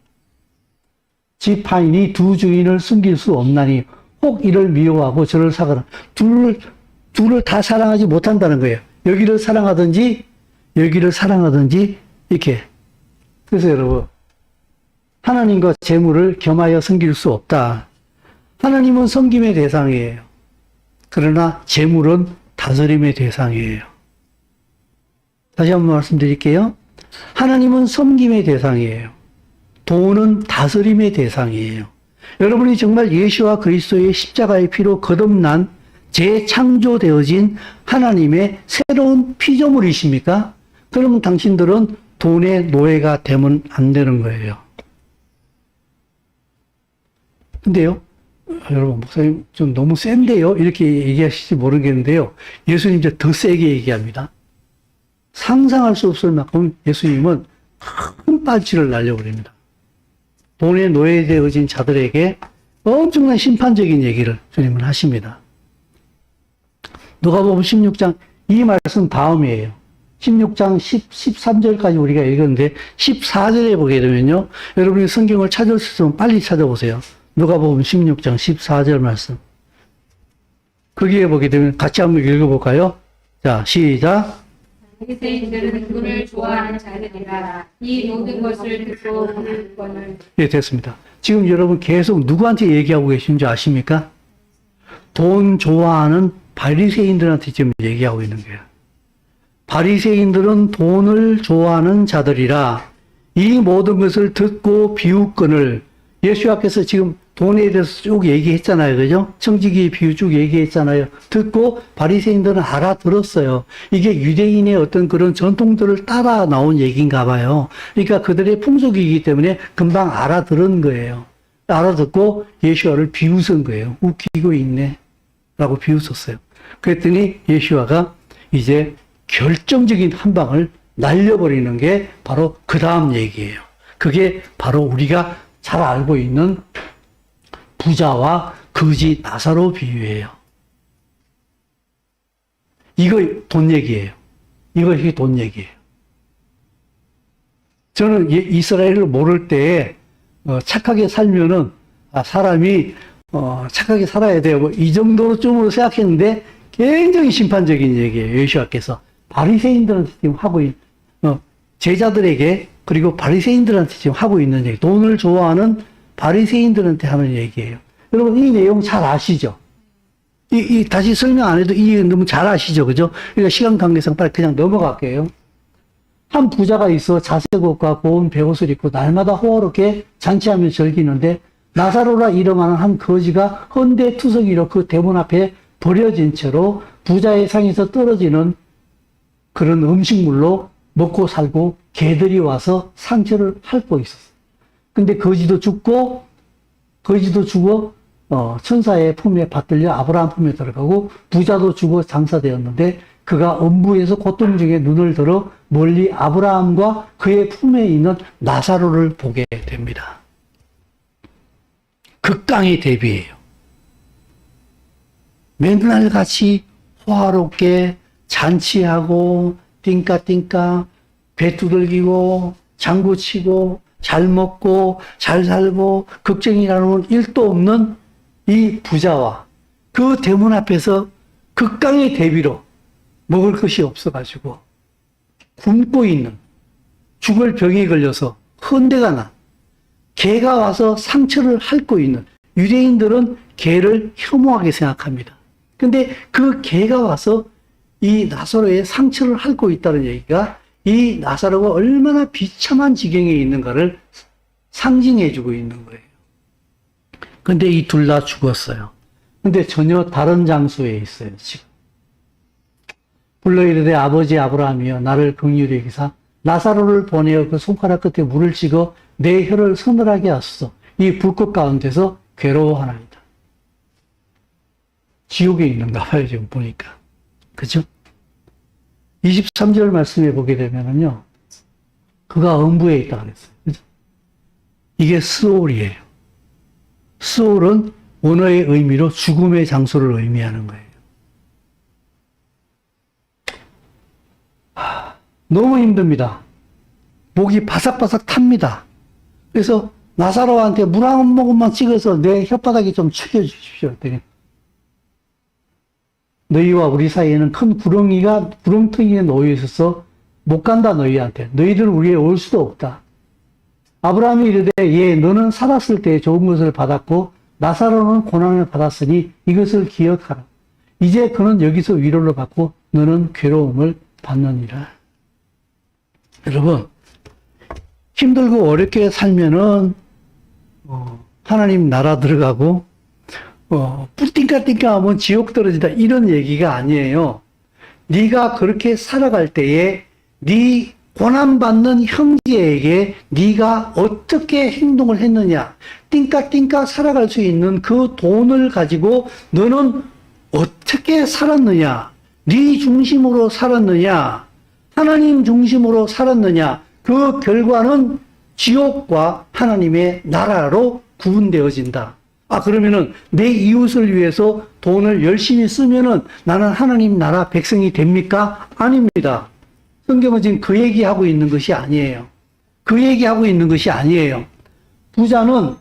지파인이 두 주인을 숨길 수 없나니 혹 이를 미워하고 저를 사거나. 둘을 다 사랑하지 못한다는 거예요. 여기를 사랑하든지 여기를 사랑하든지 이렇게. 그래서 여러분, 하나님과 재물을 겸하여 섬길 수 없다. 하나님은 섬김의 대상이에요. 그러나 재물은 다스림의 대상이에요. 다시 한번 말씀드릴게요. 하나님은 섬김의 대상이에요. 돈은 다스림의 대상이에요. 여러분이 정말 예수와 그리스도의 십자가의 피로 거듭난 재창조되어진 하나님의 새로운 피조물이십니까? 그러면 당신들은 돈의 노예가 되면 안 되는 거예요. 근데요, 여러분, 목사님 좀 너무 센데요? 이렇게 얘기하실지 모르겠는데요. 예수님 이제 더 세게 얘기합니다. 상상할 수 없을 만큼 예수님은 큰 빨치를 날려버립니다. 돈의 노예되어진 자들에게 엄청난 심판적인 얘기를 주님은 하십니다. 누가복음 16장, 이 말씀 다음이에요. 16장 13절까지 우리가 읽었는데 14절에 보게 되면요. 여러분이 성경을 찾을 수 있으면 빨리 찾아보세요. 누가복음 16장 14절 말씀. 거기에 보게 되면 같이 한번 읽어볼까요? 자, 시작. 바리새인들은 돈을 좋아하는 자들이라 이 모든 것을 듣고 듣고는. 예, 됐습니다. 지금 여러분 계속 누구한테 얘기하고 계신지 아십니까? 돈 좋아하는 바리새인들한테 지금 얘기하고 있는 거예요. 바리새인들은 돈을 좋아하는 자들이라 이 모든 것을 듣고 비웃거늘. 예수님께서 지금 돈에 대해서 쭉 얘기했잖아요. 그죠? 청지기 비유 쭉 얘기했잖아요. 듣고 바리새인들은 알아들었어요. 이게 유대인의 어떤 그런 전통들을 따라 나온 얘기인가 봐요. 그러니까 그들의 풍속이기 때문에 금방 알아들은 거예요. 알아듣고 예수와를 비웃은 거예요. 웃기고 있네. 라고 비웃었어요. 그랬더니 예수와가 이제 결정적인 한 방을 날려버리는 게 바로 그 다음 얘기예요. 그게 바로 우리가 잘 알고 있는 부자와 거지 나사로 비유예요. 이거 돈 얘기예요. 이것이 돈 얘기예요. 저는 이스라엘을 모를 때 착하게 살면은 사람이 착하게 살아야 돼요. 뭐 이 정도쯤으로 생각했는데 굉장히 심판적인 얘기예요. 여호수아께서 바리새인들한테 지금 하고 있는 제자들에게 그리고 바리새인들한테 지금 하고 있는 얘기, 돈을 좋아하는 바리새인들한테 하는 얘기예요. 여러분 이 내용 잘 아시죠? 다시 설명 안 해도 이 너무 잘 아시죠, 그죠? 그러니까 시간 관계상 빨리 그냥 넘어갈게요. 한 부자가 있어 자색 옷과 고운 베옷을 입고 날마다 호화롭게 잔치하며 즐기는데 나사로라 이름하는 한 거지가 헌데 투석이로 그 대문 앞에 버려진 채로 부자의 상에서 떨어지는 그런 음식물로 먹고 살고 개들이 와서 상처를 핥고 있었어요. 근데 거지도 죽고 천사의 품에 받들려 아브라함 품에 들어가고 부자도 죽어 장사되었는데 그가 음부에서 고통 중에 눈을 들어 멀리 아브라함과 그의 품에 있는 나사로를 보게 됩니다. 극강의 대비예요. 맨날 같이 호화롭게 잔치하고 띵까띵까 배 두들기고 장구치고 잘 먹고 잘 살고 걱정이라는 일도 없는 이 부자와 그 대문 앞에서 극강의 대비로 먹을 것이 없어가지고 굶고 있는, 죽을 병에 걸려서 헌대가 난, 개가 와서 상처를 핥고 있는, 유대인들은 개를 혐오하게 생각합니다. 근데 그 개가 와서 이 나사로의 상처를 핥고 있다는 얘기가 이 나사로가 얼마나 비참한 지경에 있는가를 상징해주고 있는 거예요. 근데 이 둘 다 죽었어요. 근데 전혀 다른 장소에 있어요, 지금. 불러 이르되 아버지 아브라함이여 나를 긍휼히 여기사 나사로를 보내어 그 손가락 끝에 물을 찍어 내 혀를 서늘하게 하소서. 이 불꽃 가운데서 괴로워하나이다. 지옥에 있는가 봐요, 지금 보니까. 그죠? 23절 말씀에 보게 되면은요, 그가 음부에 있다 그랬어요. 그죠? 이게 스올이에요. 스올은 원어의 의미로 죽음의 장소를 의미하는 거예요. 너무 힘듭니다. 목이 바삭바삭 탑니다. 그래서 나사로한테 물 한 모금만 찍어서 내 혓바닥에 좀 축여주십시오. 그랬더니 너희와 우리 사이에는 큰 구렁텅이에 놓여 있어서 못 간다 너희한테. 너희들 우리에 올 수도 없다. 아브라함이 이르되 예 너는 살았을 때 좋은 것을 받았고 나사로는 고난을 받았으니 이것을 기억하라. 이제 그는 여기서 위로를 받고 너는 괴로움을 받느니라. 여러분 힘들고 어렵게 살면은 하나님 나라 들어가고 뿔띵까띵까 하면 지옥 떨어진다 이런 얘기가 아니에요. 네가 그렇게 살아갈 때에 네 고난받는 형제에게 네가 어떻게 행동을 했느냐, 띵까띵까 살아갈 수 있는 그 돈을 가지고 너는 어떻게 살았느냐, 네 중심으로 살았느냐, 하나님 중심으로 살았느냐, 그 결과는 지옥과 하나님의 나라로 구분되어진다. 아, 그러면은 내 이웃을 위해서 돈을 열심히 쓰면은 나는 하나님 나라 백성이 됩니까? 아닙니다. 성경은 지금 그 얘기하고 있는 것이 아니에요. 그 얘기하고 있는 것이 아니에요. 부자는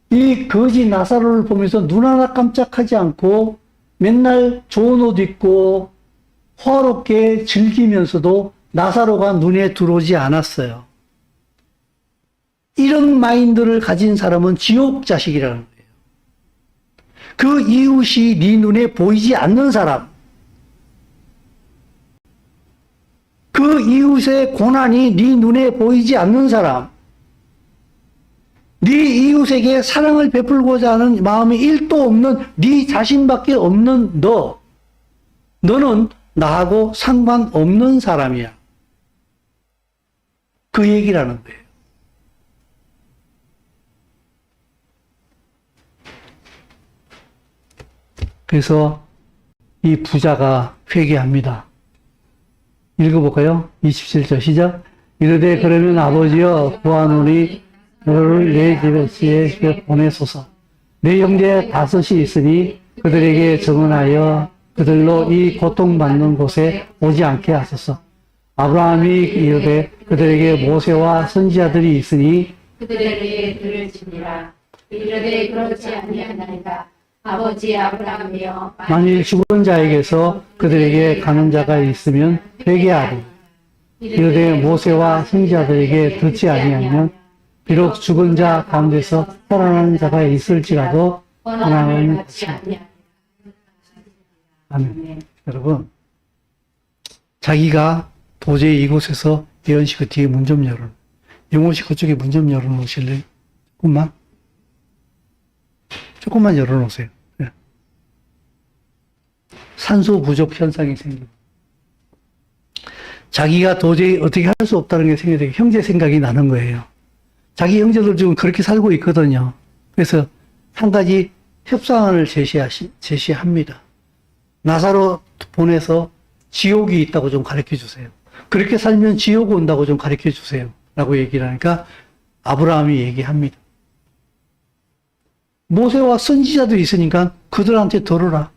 이 거지 나사로를 보면서 눈 하나 깜짝하지 않고 맨날 좋은 옷 입고 호화롭게 즐기면서도 나사로가 눈에 들어오지 않았어요. 이런 마인드를 가진 사람은 지옥 자식이라는 거예요. 그 이웃이 네 눈에 보이지 않는 사람, 그 이웃의 고난이 네 눈에 보이지 않는 사람, 네 이웃에게 사랑을 베풀고자 하는 마음이 1도 없는 네 자신밖에 없는 너는 나하고 상관없는 사람이야. 그 얘기라는 거예요. 그래서 이 부자가 회개합니다. 읽어볼까요? 27절 시작. 이르되 그러면 아버지여 구하노니 너를 내 집에 보내소서. 내 형제 5이 있으니 그들에게 증언하여 그들로 이 고통받는 곳에 오지 않게 하소서. 아브라함이 이르되 그들에게 모세와 선지자들이 있으니 그들에게 들을지니라. 이르되 그렇지 아니하나이다. 아버지 아브라함이여 만일 죽은 자에게서 그들에게 가는 자가 있으면 회개하리. 이르되 모세와 선지자들에게 듣지 아니하면 비록 죽은 자 가운데서 살아나는 자가 있을지라도 원함을 받지 아니하리라. 아멘. 여러분, 자기가 도저히 이곳에서 예언 씨 그 뒤에 문 좀 영호 씨 그쪽에 문 좀 열어놓으실래요? 조금만 열어놓으세요. 네. 산소 부족 현상이 생기고 자기가 도저히 어떻게 할 수 없다는 게 생겨서 형제 생각이 나는 거예요. 자기 형제들 중에 그렇게 살고 있거든요. 그래서 한 가지 협상안을 제시합니다. 나사로 보내서 지옥이 있다고 좀 가르쳐 주세요. 그렇게 살면 지옥 온다고 좀 가르쳐 주세요. 라고 얘기를 하니까 아브라함이 얘기합니다. 모세와 선지자들이 있으니까 그들한테 들어라.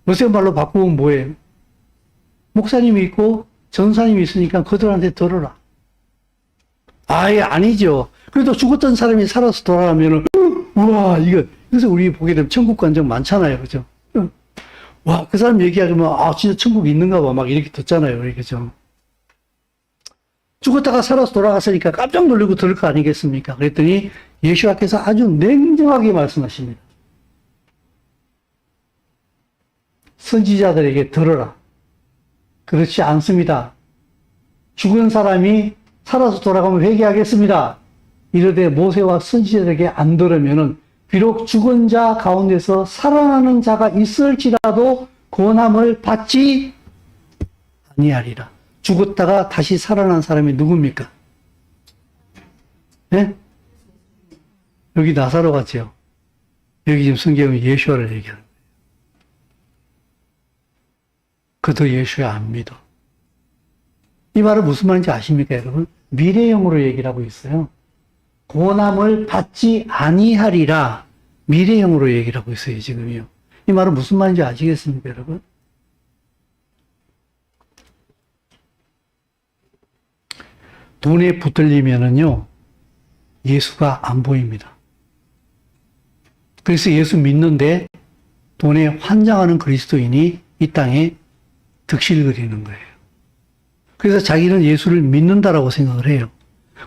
모세 말로 바꾸면 뭐예요? 목사님이 있고 전사님이 있으니까 그들한테 들어라. 아예 아니죠. 그래도 죽었던 사람이 살아서 돌아가면은 우와 이거 그래서 우리 보게 되면 천국 관정 많잖아요, 그죠? 와 그 사람 얘기하면 아 진짜 천국 있는가 봐 막 이렇게 듣잖아요, 우리 그죠? 죽었다가 살아서 돌아갔으니까 깜짝 놀라고 들을 거 아니겠습니까? 그랬더니 예수님께서 아주 냉정하게 말씀하십니다. 선지자들에게 들어라. 그렇지 않습니다. 죽은 사람이 살아서 돌아가면 회개하겠습니다. 이르되 모세와 선지자들에게 안 들으면은 비록 죽은 자 가운데서 살아나는 자가 있을지라도 권함을 받지 아니하리라. 죽었다가 다시 살아난 사람이 누굽니까? 네? 여기 나사로 같죠? 여기 지금 성경은 예수와를 얘기하는 거예요. 그도 예수야 안 믿어. 이 말은 무슨 말인지 아십니까, 여러분? 미래형으로 얘기를 하고 있어요. 고난을 받지 아니하리라. 미래형으로 얘기를 하고 있어요, 지금요. 이 말은 무슨 말인지 아시겠습니까, 여러분? 돈에 붙들리면은요, 예수가 안 보입니다. 그래서 예수 믿는데 돈에 환장하는 그리스도인이 이 땅에 득실 그리는 거예요. 그래서 자기는 예수를 믿는다라고 생각을 해요.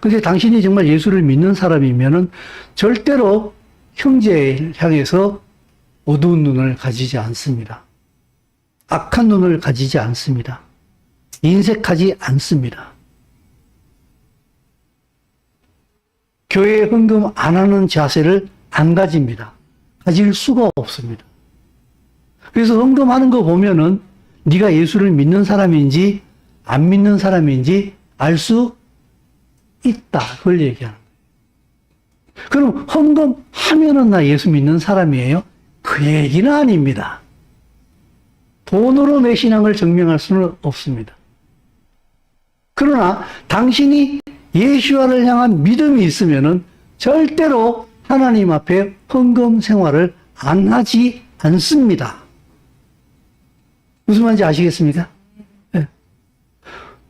근데 당신이 정말 예수를 믿는 사람이면은 절대로 형제를 향해서 어두운 눈을 가지지 않습니다. 악한 눈을 가지지 않습니다. 인색하지 않습니다. 교회에 헌금 안 하는 자세를 안 가집니다. 가질 수가 없습니다. 그래서 헌금하는 거 보면은 네가 예수를 믿는 사람인지 안 믿는 사람인지 알 수 있다. 그걸 얘기하는 거예요. 그럼 헌금하면은 나 예수 믿는 사람이에요? 그 얘기는 아닙니다. 돈으로 내 신앙을 증명할 수는 없습니다. 그러나 당신이 예수와를 향한 믿음이 있으면은 절대로 하나님 앞에 헌금 생활을 안 하지 않습니다. 무슨 말인지 아시겠습니까? 네.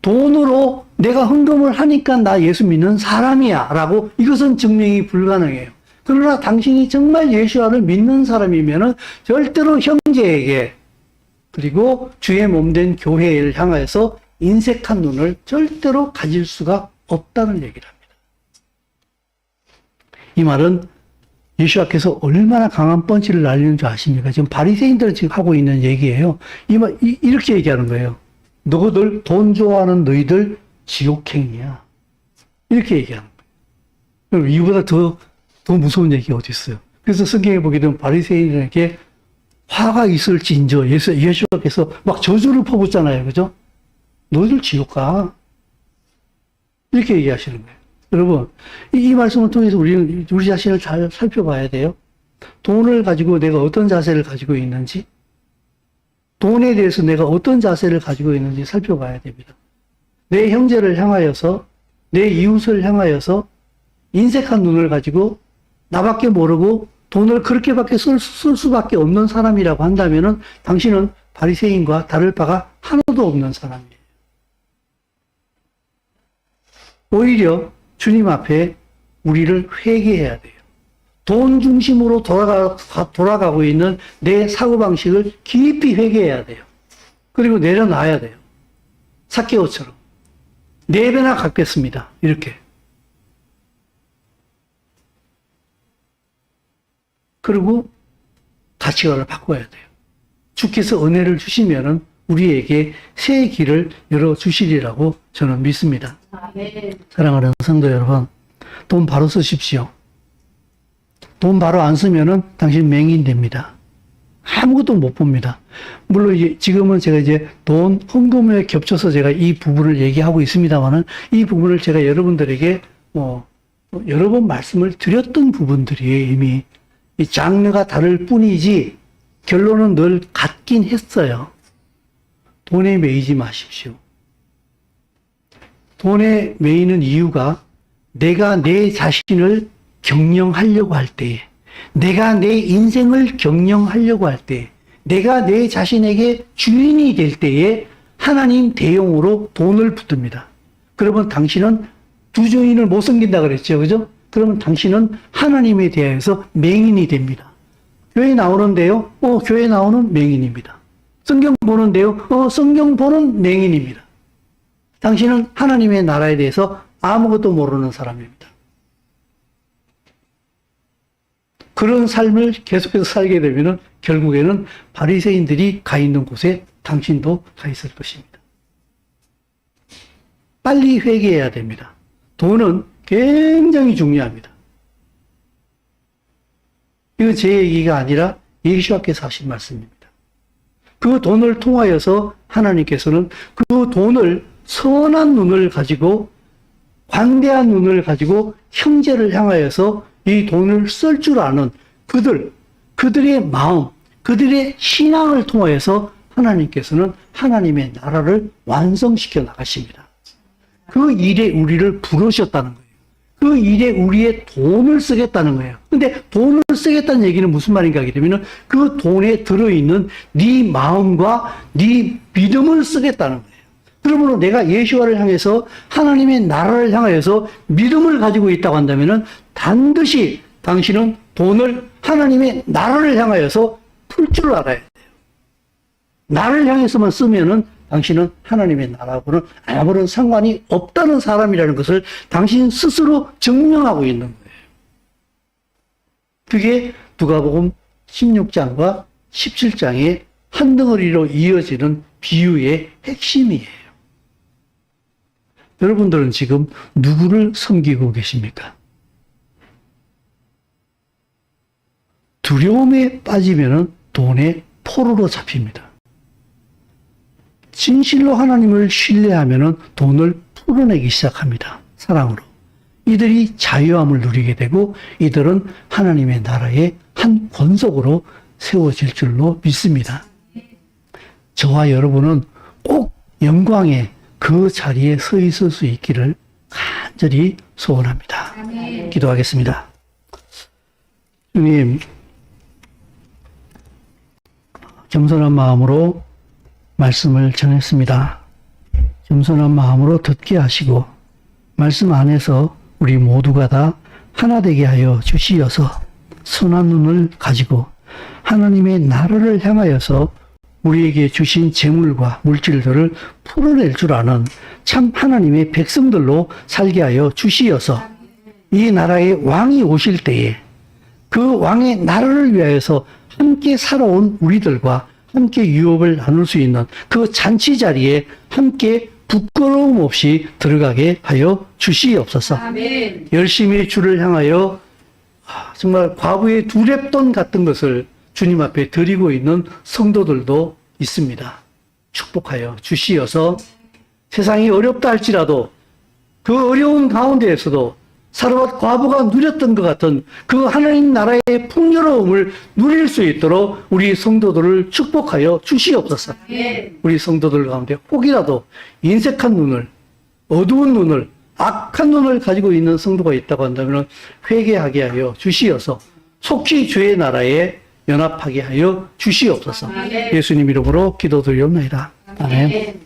돈으로 내가 헌금을 하니까 나 예수 믿는 사람이야 라고 이것은 증명이 불가능해요. 그러나 당신이 정말 예수와를 믿는 사람이면은 절대로 형제에게 그리고 주의 몸된 교회를 향해서 인색한 눈을 절대로 가질 수가 없다는 얘기를 합니다. 이 말은 예수께서 얼마나 강한 펀치를 날리는 줄 아십니까? 지금 바리새인들은 지금 하고 있는 얘기예요. 이렇게 얘기하는 거예요. 너희들 돈 좋아하는 너희들 지옥행이야. 이렇게 얘기하는 거예요. 이보다 더 무서운 얘기가 어디 있어요? 그래서 성경에 보게 되면 바리새인들에게 화가 있을지인저 예수께서 막 저주를 퍼붓잖아요. 그죠? 너희들 지옥 가. 이렇게 얘기하시는 거예요. 여러분, 이 말씀을 통해서 우리 자신을 잘 살펴봐야 돼요. 돈을 가지고 내가 어떤 자세를 가지고 있는지, 돈에 대해서 내가 어떤 자세를 가지고 있는지 살펴봐야 됩니다. 내 형제를 향하여서, 내 이웃을 향하여서 인색한 눈을 가지고 나밖에 모르고 돈을 그렇게밖에 쓸 수밖에 없는 사람이라고 한다면은 당신은 바리새인과 다를 바가 하나도 없는 사람이에요. 오히려 주님 앞에 우리를 회개해야 돼요. 돈 중심으로 돌아가고 있는 내 사고방식을 깊이 회개해야 돼요. 그리고 내려놔야 돼요. 삭개오처럼. 4배나 갚겠습니다. 이렇게. 그리고 가치관을 바꿔야 돼요. 주께서 은혜를 주시면은 우리에게 새 길을 열어주시리라고 저는 믿습니다. 사랑하는 성도 여러분, 돈 바로 쓰십시오. 돈 바로 안 쓰면은 당신 맹인 됩니다. 아무것도 못 봅니다. 물론 지금은 제가 이제 돈 헌금에 겹쳐서 제가 이 부분을 얘기하고 있습니다만은 이 부분을 제가 여러분들에게 여러 번 말씀을 드렸던 부분들이에요. 이미 이 장르가 다를 뿐이지 결론은 늘 같긴 했어요. 돈에 매이지 마십시오. 돈에 매이는 이유가 내가 내 자신을 경영하려고 할 때에, 내가 내 인생을 경영하려고 할 때에, 내가 내 자신에게 주인이 될 때에 하나님 대용으로 돈을 붙듭니다. 그러면 당신은 두 주인을 못 섬긴다 그랬죠. 그죠? 그러면 당신은 하나님에 대해서 맹인이 됩니다. 교회 나오는데요. 교회 나오는 맹인입니다. 성경 보는데요. 성경 보는 맹인입니다. 당신은 하나님의 나라에 대해서 아무것도 모르는 사람입니다. 그런 삶을 계속해서 살게 되면 결국에는 바리새인들이 가 있는 곳에 당신도 가 있을 것입니다. 빨리 회개해야 됩니다. 돈은 굉장히 중요합니다. 이건 제 얘기가 아니라 예수님께서 하신 말씀입니다. 그 돈을 통하여서 하나님께서는 그 돈을 선한 눈을 가지고, 관대한 눈을 가지고 형제를 향하여서 이 돈을 쓸 줄 아는 그들의 마음, 그들의 신앙을 통하여서 하나님께서는 하나님의 나라를 완성시켜 나가십니다. 그 일에 우리를 부르셨다는 거예요. 그 일에 우리의 돈을 쓰겠다는 거예요. 근데 돈을 쓰겠다는 얘기는 무슨 말인가 하게 되면 그 돈에 들어있는 네 마음과 네 믿음을 쓰겠다는 거예요. 그러므로 내가 예수와를 향해서 하나님의 나라를 향하여서 믿음을 가지고 있다고 한다면 반드시 당신은 돈을 하나님의 나라를 향하여서 풀 줄 알아야 돼요. 나를 향해서만 쓰면은 당신은 하나님의 나라하고는 아무런 상관이 없다는 사람이라는 것을 당신 스스로 증명하고 있는 거예요. 그게 누가복음 16장과 17장의 한 덩어리로 이어지는 비유의 핵심이에요. 여러분들은 지금 누구를 섬기고 계십니까? 두려움에 빠지면 돈의 포로로 잡힙니다. 진실로 하나님을 신뢰하면 돈을 풀어내기 시작합니다. 사랑으로. 이들이 자유함을 누리게 되고 이들은 하나님의 나라의 한 권속으로 세워질 줄로 믿습니다. 저와 여러분은 꼭 영광의 그 자리에 서 있을 수 있기를 간절히 소원합니다. 아멘. 기도하겠습니다. 주님, 겸손한 마음으로 말씀을 전했습니다. 겸손한 마음으로 듣게 하시고 말씀 안에서 우리 모두가 다 하나 되게 하여 주시어서 선한 눈을 가지고 하나님의 나라를 향하여서 우리에게 주신 재물과 물질들을 풀어낼 줄 아는 참 하나님의 백성들로 살게 하여 주시어서 이 나라의 왕이 오실 때에 그 왕의 나라를 위하여서 함께 살아온 우리들과 함께 유업을 나눌 수 있는 그 잔치 자리에 함께 부끄러움 없이 들어가게 하여 주시옵소서. 아멘. 열심히 주를 향하여 정말 과부의 두랩돈 같은 것을 주님 앞에 드리고 있는 성도들도 있습니다. 축복하여 주시어서 세상이 어렵다 할지라도 그 어려운 가운데에서도 사르밧 과부가 누렸던 것 같은 그 하나님 나라의 풍요로움을 누릴 수 있도록 우리 성도들을 축복하여 주시옵소서. 아멘. 우리 성도들 가운데 혹이라도 인색한 눈을, 어두운 눈을, 악한 눈을 가지고 있는 성도가 있다고 한다면 회개하게 하여 주시어서 속히 주의 나라에 연합하게 하여 주시옵소서. 아멘. 예수님 이름으로 기도드리옵나이다. 아멘. 아멘.